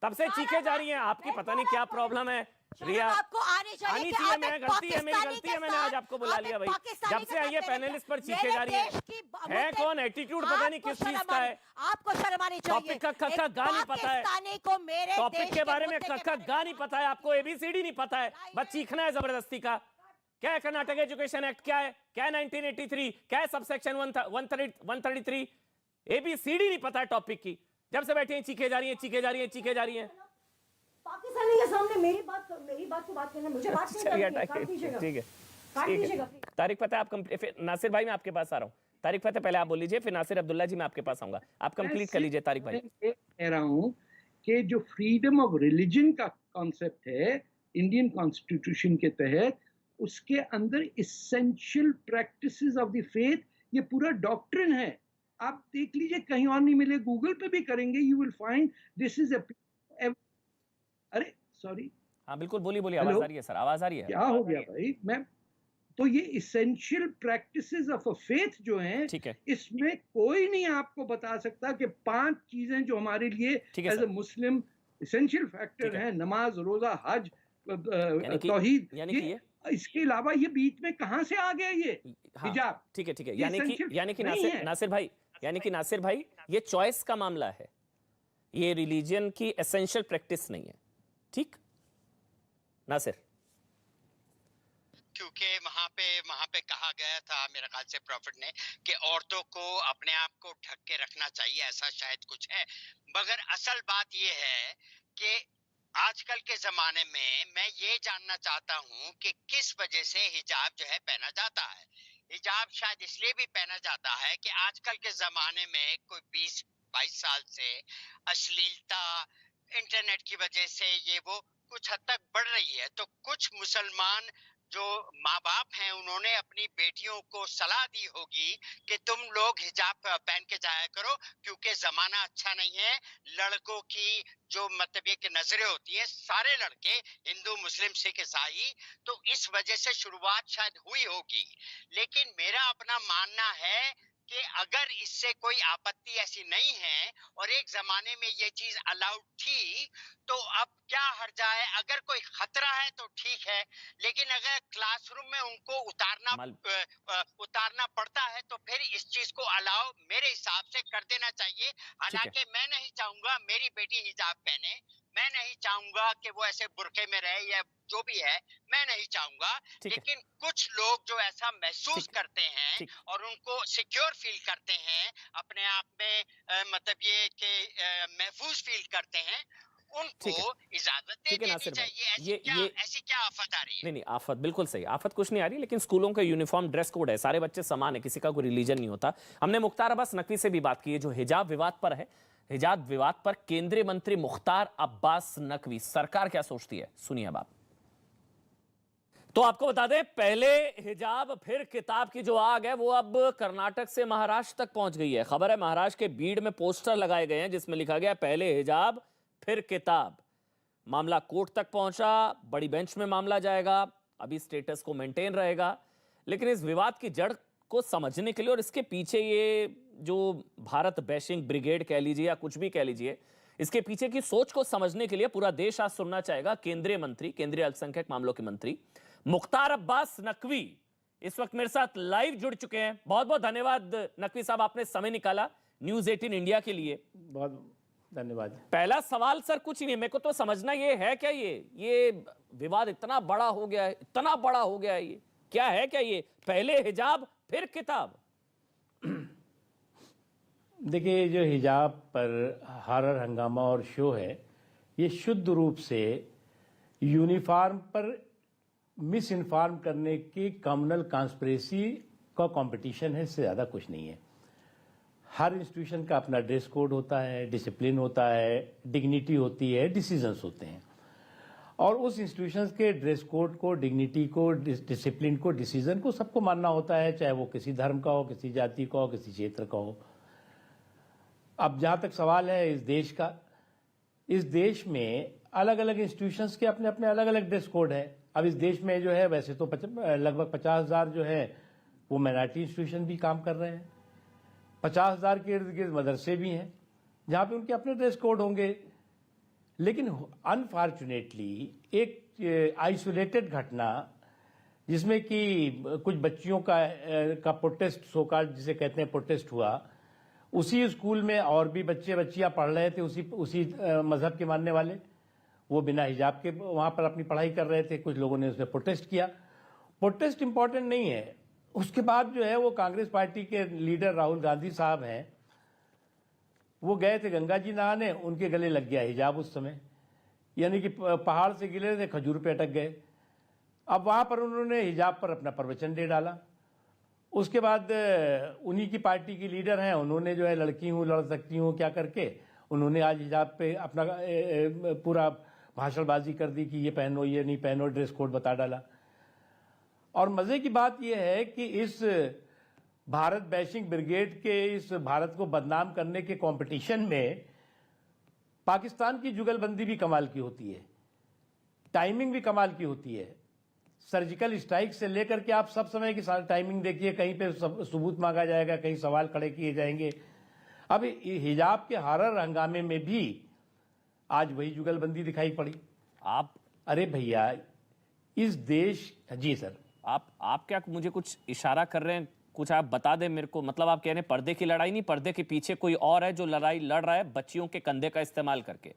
तब से चीखे जा रही हैं। आपकी पता नहीं क्या प्रॉब्लम है रिया। आपको आनी चाहिए कि चाहिए, आप मैं एक गलती है, मेरी पाकिस्तानी गलती के है, मैंने आज साथ- आपको बुला आप लिया एक भाई। पाकिस्तानी जब के से आई है साथ पैनलिस्ट पर चीखे मेरे जा रही है। देश की है कौन? एटीट्यूड पता नहीं किस चीज का है। आपको शर्म आनी चाहिए। टॉपिक का क गा नहीं पता है। पाकिस्तानी को मेरे टॉपिक देश के बारे में मुद्दे क के गा नहीं पता है आपको, एबीसीडी नहीं पता है, बस चीखना है जबरदस्ती का। क्या है कर्नाटक एजुकेशन एक्ट? क्या है? क्या है 1983? क्या है सबसेक्शन 133? एबीसीडी नहीं पता है टॉपिक की। जब से बैठी हैं चीखे जा रही हैं, चीखे जा रही हैं, चीखे जा रही हैं। पाकिस्तानी के सामने मेरी बात को बात करना मुझे बात नहीं करनी है। काट दीजिएगा। ठीक है, काट ठीक दीजिएगा है। प्लीज। तारिक फतेह आप फिर नासिर भाई मैं आपके पास आ रहा हूँ। तारिक फतेह पहले आप बोल लीजिए, फिर नासिर अब्दुल्ला जी मैं आपके पास आऊंगा। आप कंप्लीट कर लीजिए तारिक भाई। मैं ये कह रहा हूं कि जो फ्रीडम ऑफ रिलीजन का कॉन्सेप्ट है इंडियन कॉन्स्टिट्यूशन के तहत, उसके अंदर essential practices of the faith, ये पूरा डॉक्ट्रिन है। आप देख लीजिए, कहीं और नहीं मिले, गूगल पे भी करेंगे, you will find this is अरे सॉरी, हाँ बिल्कुल, बोलिए बोलिए, आवाज हेलो? आ रही है सर, आवाज आ रही है। क्या हो गया भाई? मैं तो ये essential practices of a faith जो हैं, ठीक है, इसमें कोई नहीं आपको बता सकता कि 5 चीजें जो हमारे लिए ठीक है एज सर। ए मुस्लिम इसेंशियल ठीक फैक्टर है। हैं, नमाज, रोजा, हज, कि- तौहीद, यानी कि ये इसके अलावा ये बीच में कहां से आ गया ये हाँ, हिजाब? ठीक है, ठीक है। ये यानी essential कि नहीं है। नासिर भाई ये चॉइस का मामला है, ये रिलीजन की एसेंशियल प्रैक्टिस नहीं है। ठीक नासिर? क्योंकि वहां पे कहा गया था मेरे ख्याल से प्रॉफिट ने कि औरतों को अपने आप को ढक के रखना चाहिए, ऐसा शायद कुछ है। मगर असल बात ये है कि आजकल के जमाने में मैं ये जानना चाहता हूँ कि किस वजह से हिजाब जो है पहना जाता है। हिजाब शायद इसलिए भी पहना जाता है कि आजकल के जमाने में कोई 20-22 साल से अश्लीलता इंटरनेट की वजह से ये वो कुछ हद तक बढ़ रही है। तो कुछ मुसलमान जो माँ बाप हैं उन्होंने अपनी बेटियों को सलाह दी होगी कि तुम लोग हिजाब पहन के जाया करो, क्योंकि जमाना अच्छा नहीं है। लड़कों की जो मतलब ये कि नजरें होती हैं, सारे लड़के हिंदू, मुस्लिम, सिख, ईसाई, तो इस वजह से शुरुआत शायद हुई होगी। लेकिन मेरा अपना मानना है कि अगर इससे कोई आपत्ति ऐसी नहीं है और एक जमाने में ये चीज अलाउड थी, तो अब क्या हर्जा है? अगर कोई खतरा है तो ठीक है, लेकिन अगर क्लासरूम में उनको उतारना पड़ता है तो फिर इस चीज को अलाउ मेरे हिसाब से कर देना चाहिए। हालांकि मैं नहीं चाहूंगा मेरी बेटी हिजाब पहने, मैं नहीं चाहूंगा कि वो ऐसे बुरके में रहे या जो भी है, मैं नहीं चाहूंगा, ठीक है। लेकिन कुछ लोग जो ऐसा महसूस ठीक। करते हैं ठीक। और उनको सिक्योर फील करते हैं अपने आप में, मतलब ये कि महफूज फील करते हैं, ठीक है। उनको इजाजत दे ठीक है देनी नासिर भाई, चाहिए। ऐसी क्या आफत आ रही है? नहीं आफत बिल्कुल सही, आफत कुछ नहीं आ रही, लेकिन स्कूलों का यूनिफॉर्म ड्रेस कोड है, सारे बच्चे समान है, किसी का कोई रिलीजन नहीं होता। हमने मुख्तार अब्बास नकवी से भी बात की है जो हिजाब विवाद पर है। हिजाब विवाद पर केंद्रीय मंत्री मुख्तार अब्बास नकवी, सरकार क्या सोचती है, सुनिए अब आप। तो आपको बता दें, पहले हिजाब फिर किताब की जो आग है वो अब कर्नाटक से महाराष्ट्र तक पहुंच गई है। खबर है महाराष्ट्र के बीड़ में पोस्टर लगाए गए हैं जिसमें लिखा गया पहले हिजाब फिर किताब। मामला कोर्ट तक पहुंचा, बड़ी बेंच में मामला जाएगा, अभी स्टेटस को मेंटेन रहेगा। लेकिन इस विवाद की जड़ को समझने के लिए और इसके पीछे ये जो भारत बैशिंग ब्रिगेड कह लीजिए या कुछ भी कह लीजिए, इसके पीछे की सोच को समझने के लिए पूरा देश आज सुनना चाहेगा केंद्रीय मंत्री, केंद्रीय अल्पसंख्यक मामलों के मंत्री मुख्तार अब्बास नकवी इस वक्त मेरे साथ लाइव जुड़ चुके हैं। बहुत बहुत धन्यवाद नकवी साहब, आपने समय निकाला न्यूज़ 18 इंडिया के लिए। बहुत धन्यवाद। पहला सवाल सर कुछ ही नहीं, मेरे को तो समझना ये है क्या ये विवाद इतना बड़ा हो गया है, इतना बड़ा हो गया है, ये क्या है, क्या ये पहले हिजाब फिर किताब? देखिए, जो हिजाब पर हॉरर हंगामा और शो है, ये शुद्ध रूप से यूनिफॉर्म पर मिस इन्फॉर्म करने की कम्युनल कॉन्स्पिरेसी का कंपटीशन है, इससे ज़्यादा कुछ नहीं है। हर इंस्टीट्यूशन का अपना ड्रेस कोड होता है, डिसिप्लिन होता है, डिग्निटी होती है, डिसीजंस होते हैं, और उस इंस्टीट्यूशंस के ड्रेस कोड को, डिग्निटी को, डिसिप्लिन को, डिसीजन को सबको मानना होता है, चाहे वो किसी धर्म का हो, किसी जाति का हो, किसी क्षेत्र का हो। अब जहाँ तक सवाल है इस देश का, इस देश में अलग अलग इंस्टीट्यूशंस के अपने अपने अलग अलग ड्रेस कोड है। अब इस देश में जो है वैसे तो लगभग 50,000 जो है वो माइनॉरिटी इंस्टीट्यूशन भी काम कर रहे हैं, 50,000 के इर्द गिर्द मदरसे भी हैं जहाँ पे उनके अपने ड्रेस कोड होंगे। लेकिन अनफॉर्चुनेटली एक आइसोलेटेड घटना जिसमें कि कुछ बच्चियों का प्रोटेस्ट, सोकाल्ड जिसे कहते हैं प्रोटेस्ट हुआ, उसी स्कूल में और भी बच्चियां पढ़ रहे थे, उसी मजहब के मानने वाले, वो बिना हिजाब के वहाँ पर अपनी पढ़ाई कर रहे थे। कुछ लोगों ने उसमें प्रोटेस्ट किया। प्रोटेस्ट इंपॉर्टेंट नहीं है। उसके बाद जो है वो कांग्रेस पार्टी के लीडर राहुल गांधी साहब हैं, वो गए थे गंगा जी नहाने, उनके गले लग गया हिजाब उस समय, यानी कि पहाड़ से गिरे थे, खजूर पे अटक गए। अब वहाँ पर उन्होंने हिजाब पर अपना प्रवचन दे डाला। उसके बाद उन्हीं की पार्टी की लीडर हैं, उन्होंने जो है लड़की हूँ, लड़ सकती हूँ क्या करके उन्होंने आज हिजाब पे अपना पूरा भाषणबाजी कर दी कि ये पहनो, ये नहीं पहनो, ड्रेस कोड बता डाला। और मजे की बात यह है कि इस भारत बैशिंग ब्रिगेड के इस भारत को बदनाम करने के कंपटीशन में पाकिस्तान की जुगलबंदी भी कमाल की होती है, टाइमिंग भी कमाल की होती है। सर्जिकल स्ट्राइक से लेकर के आप सब समय की टाइमिंग देखिए, कहीं पे सबूत मांगा जाएगा, कहीं सवाल खड़े किए जाएंगे। अब हिजाब के हॉरर हंगामे में भी आज वही जुगलबंदी दिखाई पड़ी। आप अरे भैया, इस देश, जी सर, आप क्या मुझे कुछ इशारा कर रहे हैं, कुछ आप बता दें मेरे को, मतलब आप कह रहे हैं पर्दे की लड़ाई नहीं, पर्दे के पीछे कोई और है जो लड़ाई लड़ रहा है बच्चियों के कंधे का इस्तेमाल करके,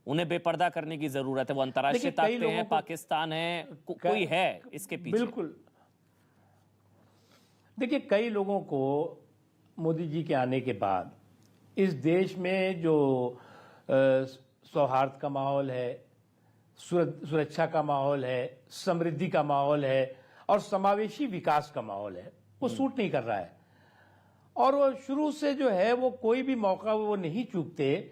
उन्हें बेपर्दा करने की जरूरत है। वो अंतर्राष्ट्रीय ताकतें हैं, पाकिस्तान है, कोई है इसके पीछे। बिल्कुल। देखिए, कई लोगों को मोदी जी के आने के बाद इस देश में जो सौहार्द का माहौल है, सुरक्षा का माहौल है, समृद्धि का माहौल है और समावेशी विकास का माहौल है, वो सूट नहीं कर रहा है। और वो शुरू से जो है वो कोई भी मौका वो नहीं चूकते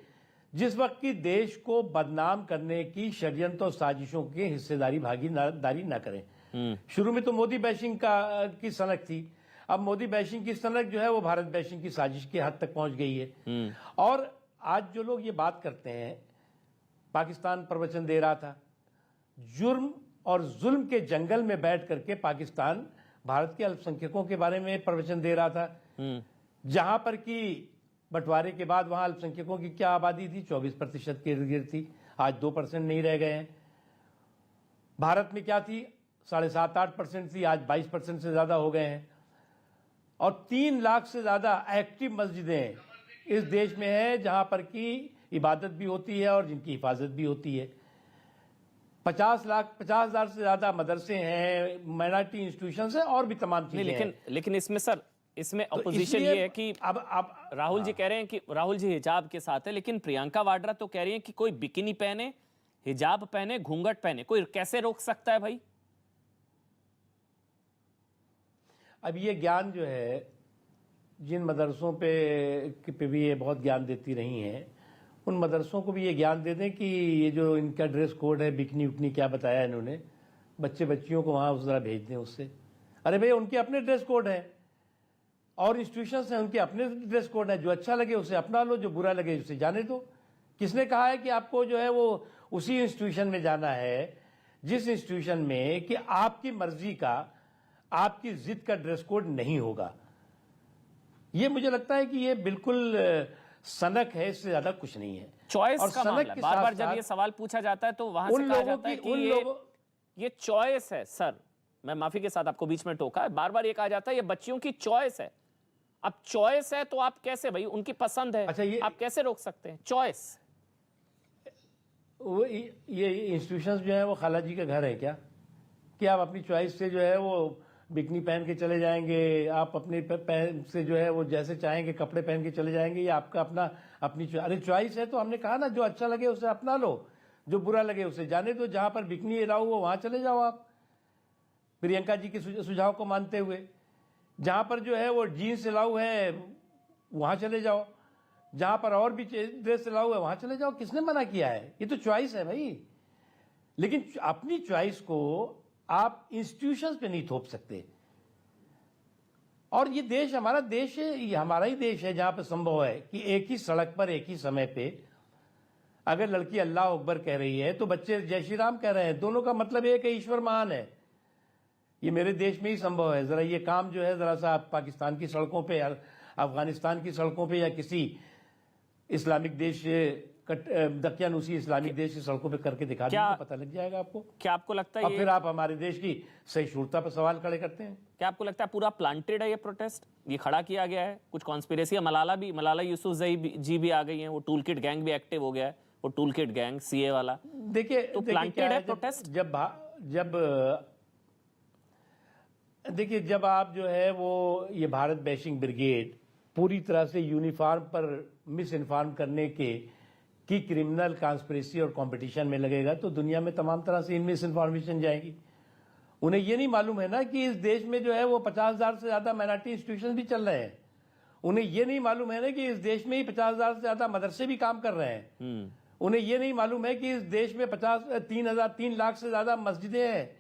जिस वक्त की देश को बदनाम करने की षड्यंत्र और साजिशों की हिस्सेदारी भागीदारी ना करें। शुरू में तो मोदी बैशिंग की सनक थी, अब मोदी बैशिंग की सनक जो है वो भारत बैशिंग की साजिश की हद तक पहुंच गई है। और आज जो लोग ये बात करते हैं, पाकिस्तान प्रवचन दे रहा था, जुर्म और जुल्म के जंगल में बैठ करके पाकिस्तान भारत के अल्पसंख्यकों के बारे में प्रवचन दे रहा था, जहां पर कि बंटवारे के बाद वहां अल्पसंख्यकों की क्या आबादी थी, 24% के इर्द गिर्द थी, आज 2% नहीं रह गए हैं। भारत में क्या थी, 7.5-8% थी, आज 22% से ज्यादा हो गए हैं। और 3 लाख से ज्यादा एक्टिव मस्जिदें इस देश में है जहां पर कि इबादत भी होती है और जिनकी हिफाजत भी होती है। 50,000 से ज्यादा मदरसे हैं, माइनॉरिटी इंस्टीट्यूशंस हैं और भी तमाम नहीं, चीजें हैं। लेकिन इसमें सर, इसमें तो अपोजिशन इसलिए ये है कि अब राहुल जी कह रहे हैं कि राहुल जी हिजाब के साथ है, लेकिन प्रियंका वाड्रा तो कह रही है कि कोई बिकिनी पहने, हिजाब पहने, घूंघट पहने, कोई कैसे रोक सकता है भाई? अब ये ज्ञान जो है, जिन मदरसों पे भी ये बहुत ज्ञान देती रही हैं, उन मदरसों को भी ये ज्ञान दे दें कि ये जो इनका ड्रेस कोड है, बिकनी उकनी क्या बताया इन्होंने, बच्चियों को वहाँ उस तरह भेज दें उससे। अरे भैया, उनके अपने ड्रेस कोड है और इंस्टीट्यूशंस हैं, उनके अपने ड्रेस कोड है। जो अच्छा लगे उसे अपना लो, जो बुरा लगे उसे जाने दो। किसने कहा है कि आपको जो है वो उसी इंस्टीट्यूशन में जाना है जिस इंस्टीट्यूशन में कि आपकी मर्जी का, आपकी जिद का ड्रेस कोड नहीं होगा? ये मुझे लगता है कि ये बिल्कुल सनक है, इससे ज्यादा कुछ नहीं है। चॉइस का मामला, के बार-बार साथ-साथ जब ये सवाल पूछा जाता है तो वहां उन से कहा लोगों जाता है की- कि उन लोगों ये चॉइस है। सर, मैं माफी के साथ आपको बीच में टोका, बार-बार ये कहा जाता है ये बच्चियों की चॉइस है। अब चॉइस है तो आप कैसे, भाई उनकी पसंद है, अच्छा, आप कैसे रोक सकते हैं? चॉइस वो ये इंस्टीट्यूशंस जो है वो खाला जी का घर है क्या कि आप अपनी चॉइस से जो है वो बिकनी पहन के चले जाएंगे, आप अपने पहन से जो है वो जैसे चाहेंगे कपड़े पहन के चले जाएंगे? ये आपका अपनी अरे चॉइस है तो हमने कहा ना, जो अच्छा लगे उसे अपना लो, जो बुरा लगे उसे जाने दो। जहां पर बिकनी अलाउ हो वहां चले जाओ आप, प्रियंका जी के सुझाव को मानते हुए। जहां पर जो है वो जीन्स अलाउ है वहां चले जाओ, जहां पर और भी ड्रेस अलाउ है वहां चले जाओ। किसने मना किया है? ये तो चॉइस है भाई। लेकिन अपनी चॉइस को आप इंस्टीट्यूशंस पे नहीं थोप सकते। और ये देश हमारा देश है, ये हमारा ही देश है जहां पर संभव है कि एक ही सड़क पर एक ही समय पे अगर लड़की अल्लाह अकबर कह रही है तो बच्चे जय श्री राम कह रहे हैं। दोनों का मतलब एक है, ईश्वर महान है। ये मेरे देश में ही संभव है। जरा ये काम जो है जरा सा पाकिस्तान की सड़कों पे, अफगानिस्तान की सड़कों पे या किसी इस्लामिक देश, दकियानूसी इस्लामिक देश की सड़कों पे करके दिखा दीजिए, पता लग जाएगा आपको। क्या आपको लगता है और फिर आप हमारे देश की सहिष्णुता पर सवाल खड़े करते हैं? क्या आपको लगता है पूरा प्लांटेड है ये प्रोटेस्ट, ये खड़ा किया गया है? कुछ कॉन्स्पिरेसी है? मलाला यूसुफजई जी भी आ गई हैं, वो टूल किट गैंग भी एक्टिव हो गया है, वो टूल किट गैंग सीए वाला। देखिए तो प्लांटेड है प्रोटेस्ट? जब आप जो है वो ये भारत बैशिंग ब्रिगेड पूरी तरह से यूनिफॉर्म पर मिस इन्फॉर्म करने की क्रिमिनल कॉन्स्पिरेसी और कंपटीशन में लगेगा तो दुनिया में तमाम तरह से मिस इन्फॉर्मेशन जाएगी। उन्हें ये नहीं मालूम है ना कि इस देश में जो है वो 50,000 से ज्यादा माइनॉरिटी इंस्टीट्यूशन भी चल रहे हैं। उन्हें ये नहीं मालूम है ना कि इस देश में ही 50,000 से ज्यादा मदरसे भी काम कर रहे हैं। उन्हें ये नहीं मालूम है कि इस देश में 3 लाख से ज्यादा मस्जिदें हैं।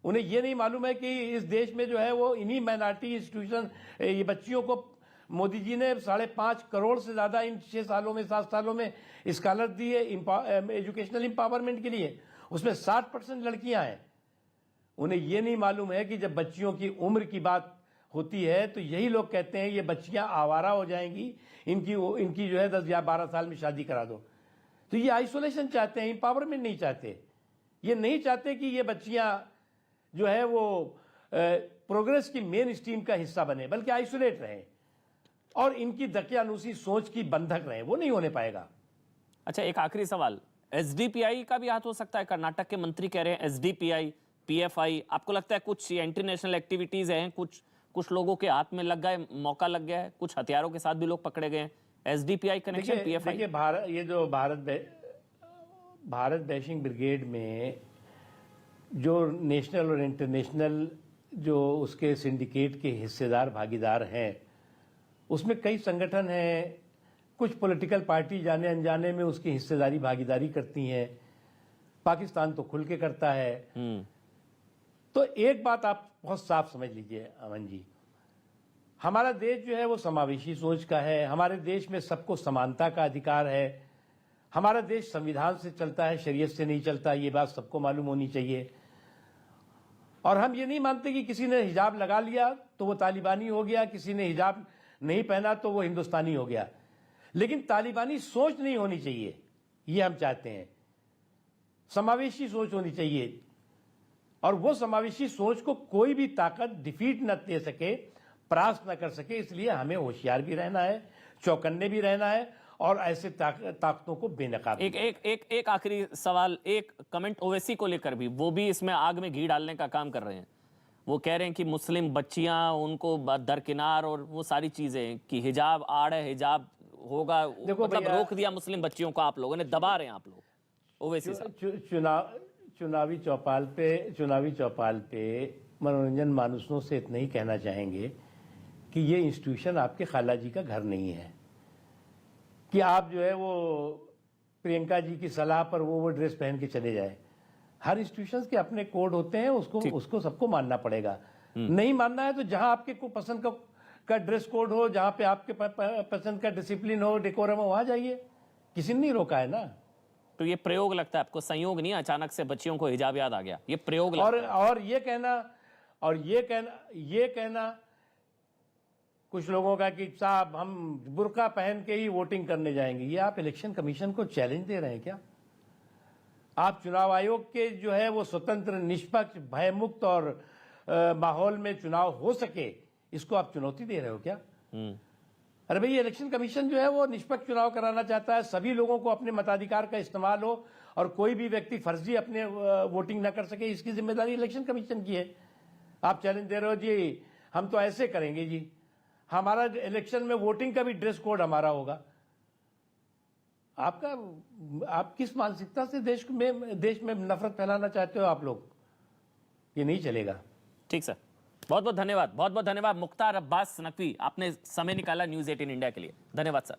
उन्हें ये नहीं मालूम है कि इस देश में जो है वो इन्हीं माइनॉरिटी इंस्टीट्यूशन, ये बच्चियों को मोदी जी ने 5.5 करोड़ से ज्यादा इन 6 सालों में 7 सालों में स्कॉलर दी है एजुकेशनल एम्पावरमेंट के लिए, उसमें 60% लड़कियां हैं। उन्हें यह नहीं मालूम है कि जब बच्चियों की उम्र की बात होती है तो यही लोग कहते हैं ये बच्चियां आवारा हो जाएंगी, इनकी जो है 10 या 12 साल में शादी करा दो। तो ये आइसोलेशन चाहते हैं, एम्पावरमेंट नहीं चाहते। ये नहीं चाहते कि ये बच्चियां जो है वो प्रोग्रेस की मेन स्ट्रीम का हिस्सा बने, बल्कि आइसोलेट रहें और इनकी दकियानूसी सोच की बंधक रहे। वो नहीं होने पाएगा। अच्छा, एक आखिरी सवाल, एसडीपीआई का भी हाथ हो सकता है? कर्नाटक के मंत्री कह रहे हैं एसडीपीआई, पीएफआई, आपको लगता है कुछ इंटरनेशनल एक्टिविटीज हैं, कुछ लोगों के हाथ में लग गए, मौका लग गया है, कुछ हथियारों के साथ भी लोग पकड़े गए हैं? SDPI connection, PFI? देखिए ये जो भारत बैशिंग ब्रिगेड में जो नेशनल और इंटरनेशनल जो उसके सिंडिकेट के हिस्सेदार भागीदार हैं, उसमें कई संगठन हैं, कुछ पॉलिटिकल पार्टी जाने अनजाने में उसकी हिस्सेदारी भागीदारी करती हैं। पाकिस्तान तो खुल के करता है। तो एक बात आप बहुत साफ समझ लीजिए अमन जी, हमारा देश जो है वो समावेशी सोच का है। हमारे देश में सबको समानता का अधिकार है। हमारा देश संविधान से चलता है, शरीयत से नहीं चलता। ये बात सबको मालूम होनी चाहिए। और हम ये नहीं मानते कि किसी ने हिजाब लगा लिया तो वो तालिबानी हो गया, किसी ने हिजाब नहीं पहना तो वो हिंदुस्तानी हो गया। लेकिन तालिबानी सोच नहीं होनी चाहिए, ये हम चाहते हैं। समावेशी सोच होनी चाहिए और वो समावेशी सोच को कोई भी ताकत डिफीट न दे सके, परास्त न कर सके। इसलिए हमें होशियार भी रहना है, चौकन्ने भी रहना है और ऐसे ताकतों को बेनकाब। एक आखिरी सवाल, एक कमेंट ओवैसी को लेकर भी, वो भी इसमें आग में घी डालने का काम कर रहे हैं। वो कह रहे हैं कि मुस्लिम बच्चियां उनको दरकिनार और वो सारी चीजें कि हिजाब आड़ है, हिजाब होगा, मतलब रोक दिया मुस्लिम बच्चियों को, आप लोगों ने दबा रहे हैं आप लोग। ओवैसी साहब चुनावी चौपाल पे मनोरंजन मानुसों से इतना ही कहना चाहेंगे कि ये इंस्टीट्यूशन आपके खाला जी का घर नहीं है कि आप जो है वो प्रियंका जी की सलाह पर वो ड्रेस पहन के चले जाए। हर इंस्टीट्यूशन के अपने कोड होते हैं, उसको सबको मानना पड़ेगा। नहीं मानना है तो जहां आपके को पसंद का ड्रेस कोड हो, जहां पे आपके पसंद का डिसिप्लिन हो, डेकोरम हो, वहां जाइए, किसी ने नहीं रोका है ना। तो ये प्रयोग लगता है आपको, संयोग नहीं, अचानक से बच्चियों को हिजाब याद आ गया, ये प्रयोग लगता है। और ये कहना कुछ लोगों का कि साहब हम बुर्का पहन के ही वोटिंग करने जाएंगे, ये आप इलेक्शन कमीशन को चैलेंज दे रहे हैं क्या? आप चुनाव आयोग के जो है वो स्वतंत्र, निष्पक्ष, भयमुक्त और माहौल में चुनाव हो सके, इसको आप चुनौती दे रहे हो क्या? अरे भाई, इलेक्शन कमीशन जो है वो निष्पक्ष चुनाव कराना चाहता है, सभी लोगों को अपने मताधिकार का इस्तेमाल हो और कोई भी व्यक्ति फर्जी अपने वोटिंग ना कर सके, इसकी जिम्मेदारी इलेक्शन कमीशन की है। आप चैलेंज दे रहे हो जी हम तो ऐसे करेंगे जी, हमारा इलेक्शन में वोटिंग का भी ड्रेस कोड हमारा होगा। आप किस मानसिकता से देश में नफरत फैलाना चाहते हो आप लोग? ये नहीं चलेगा। ठीक सर, बहुत बहुत धन्यवाद, बहुत बहुत धन्यवाद मुख्तार अब्बास नकवी, आपने समय निकाला न्यूज़ 18 इंडिया के लिए, धन्यवाद सर।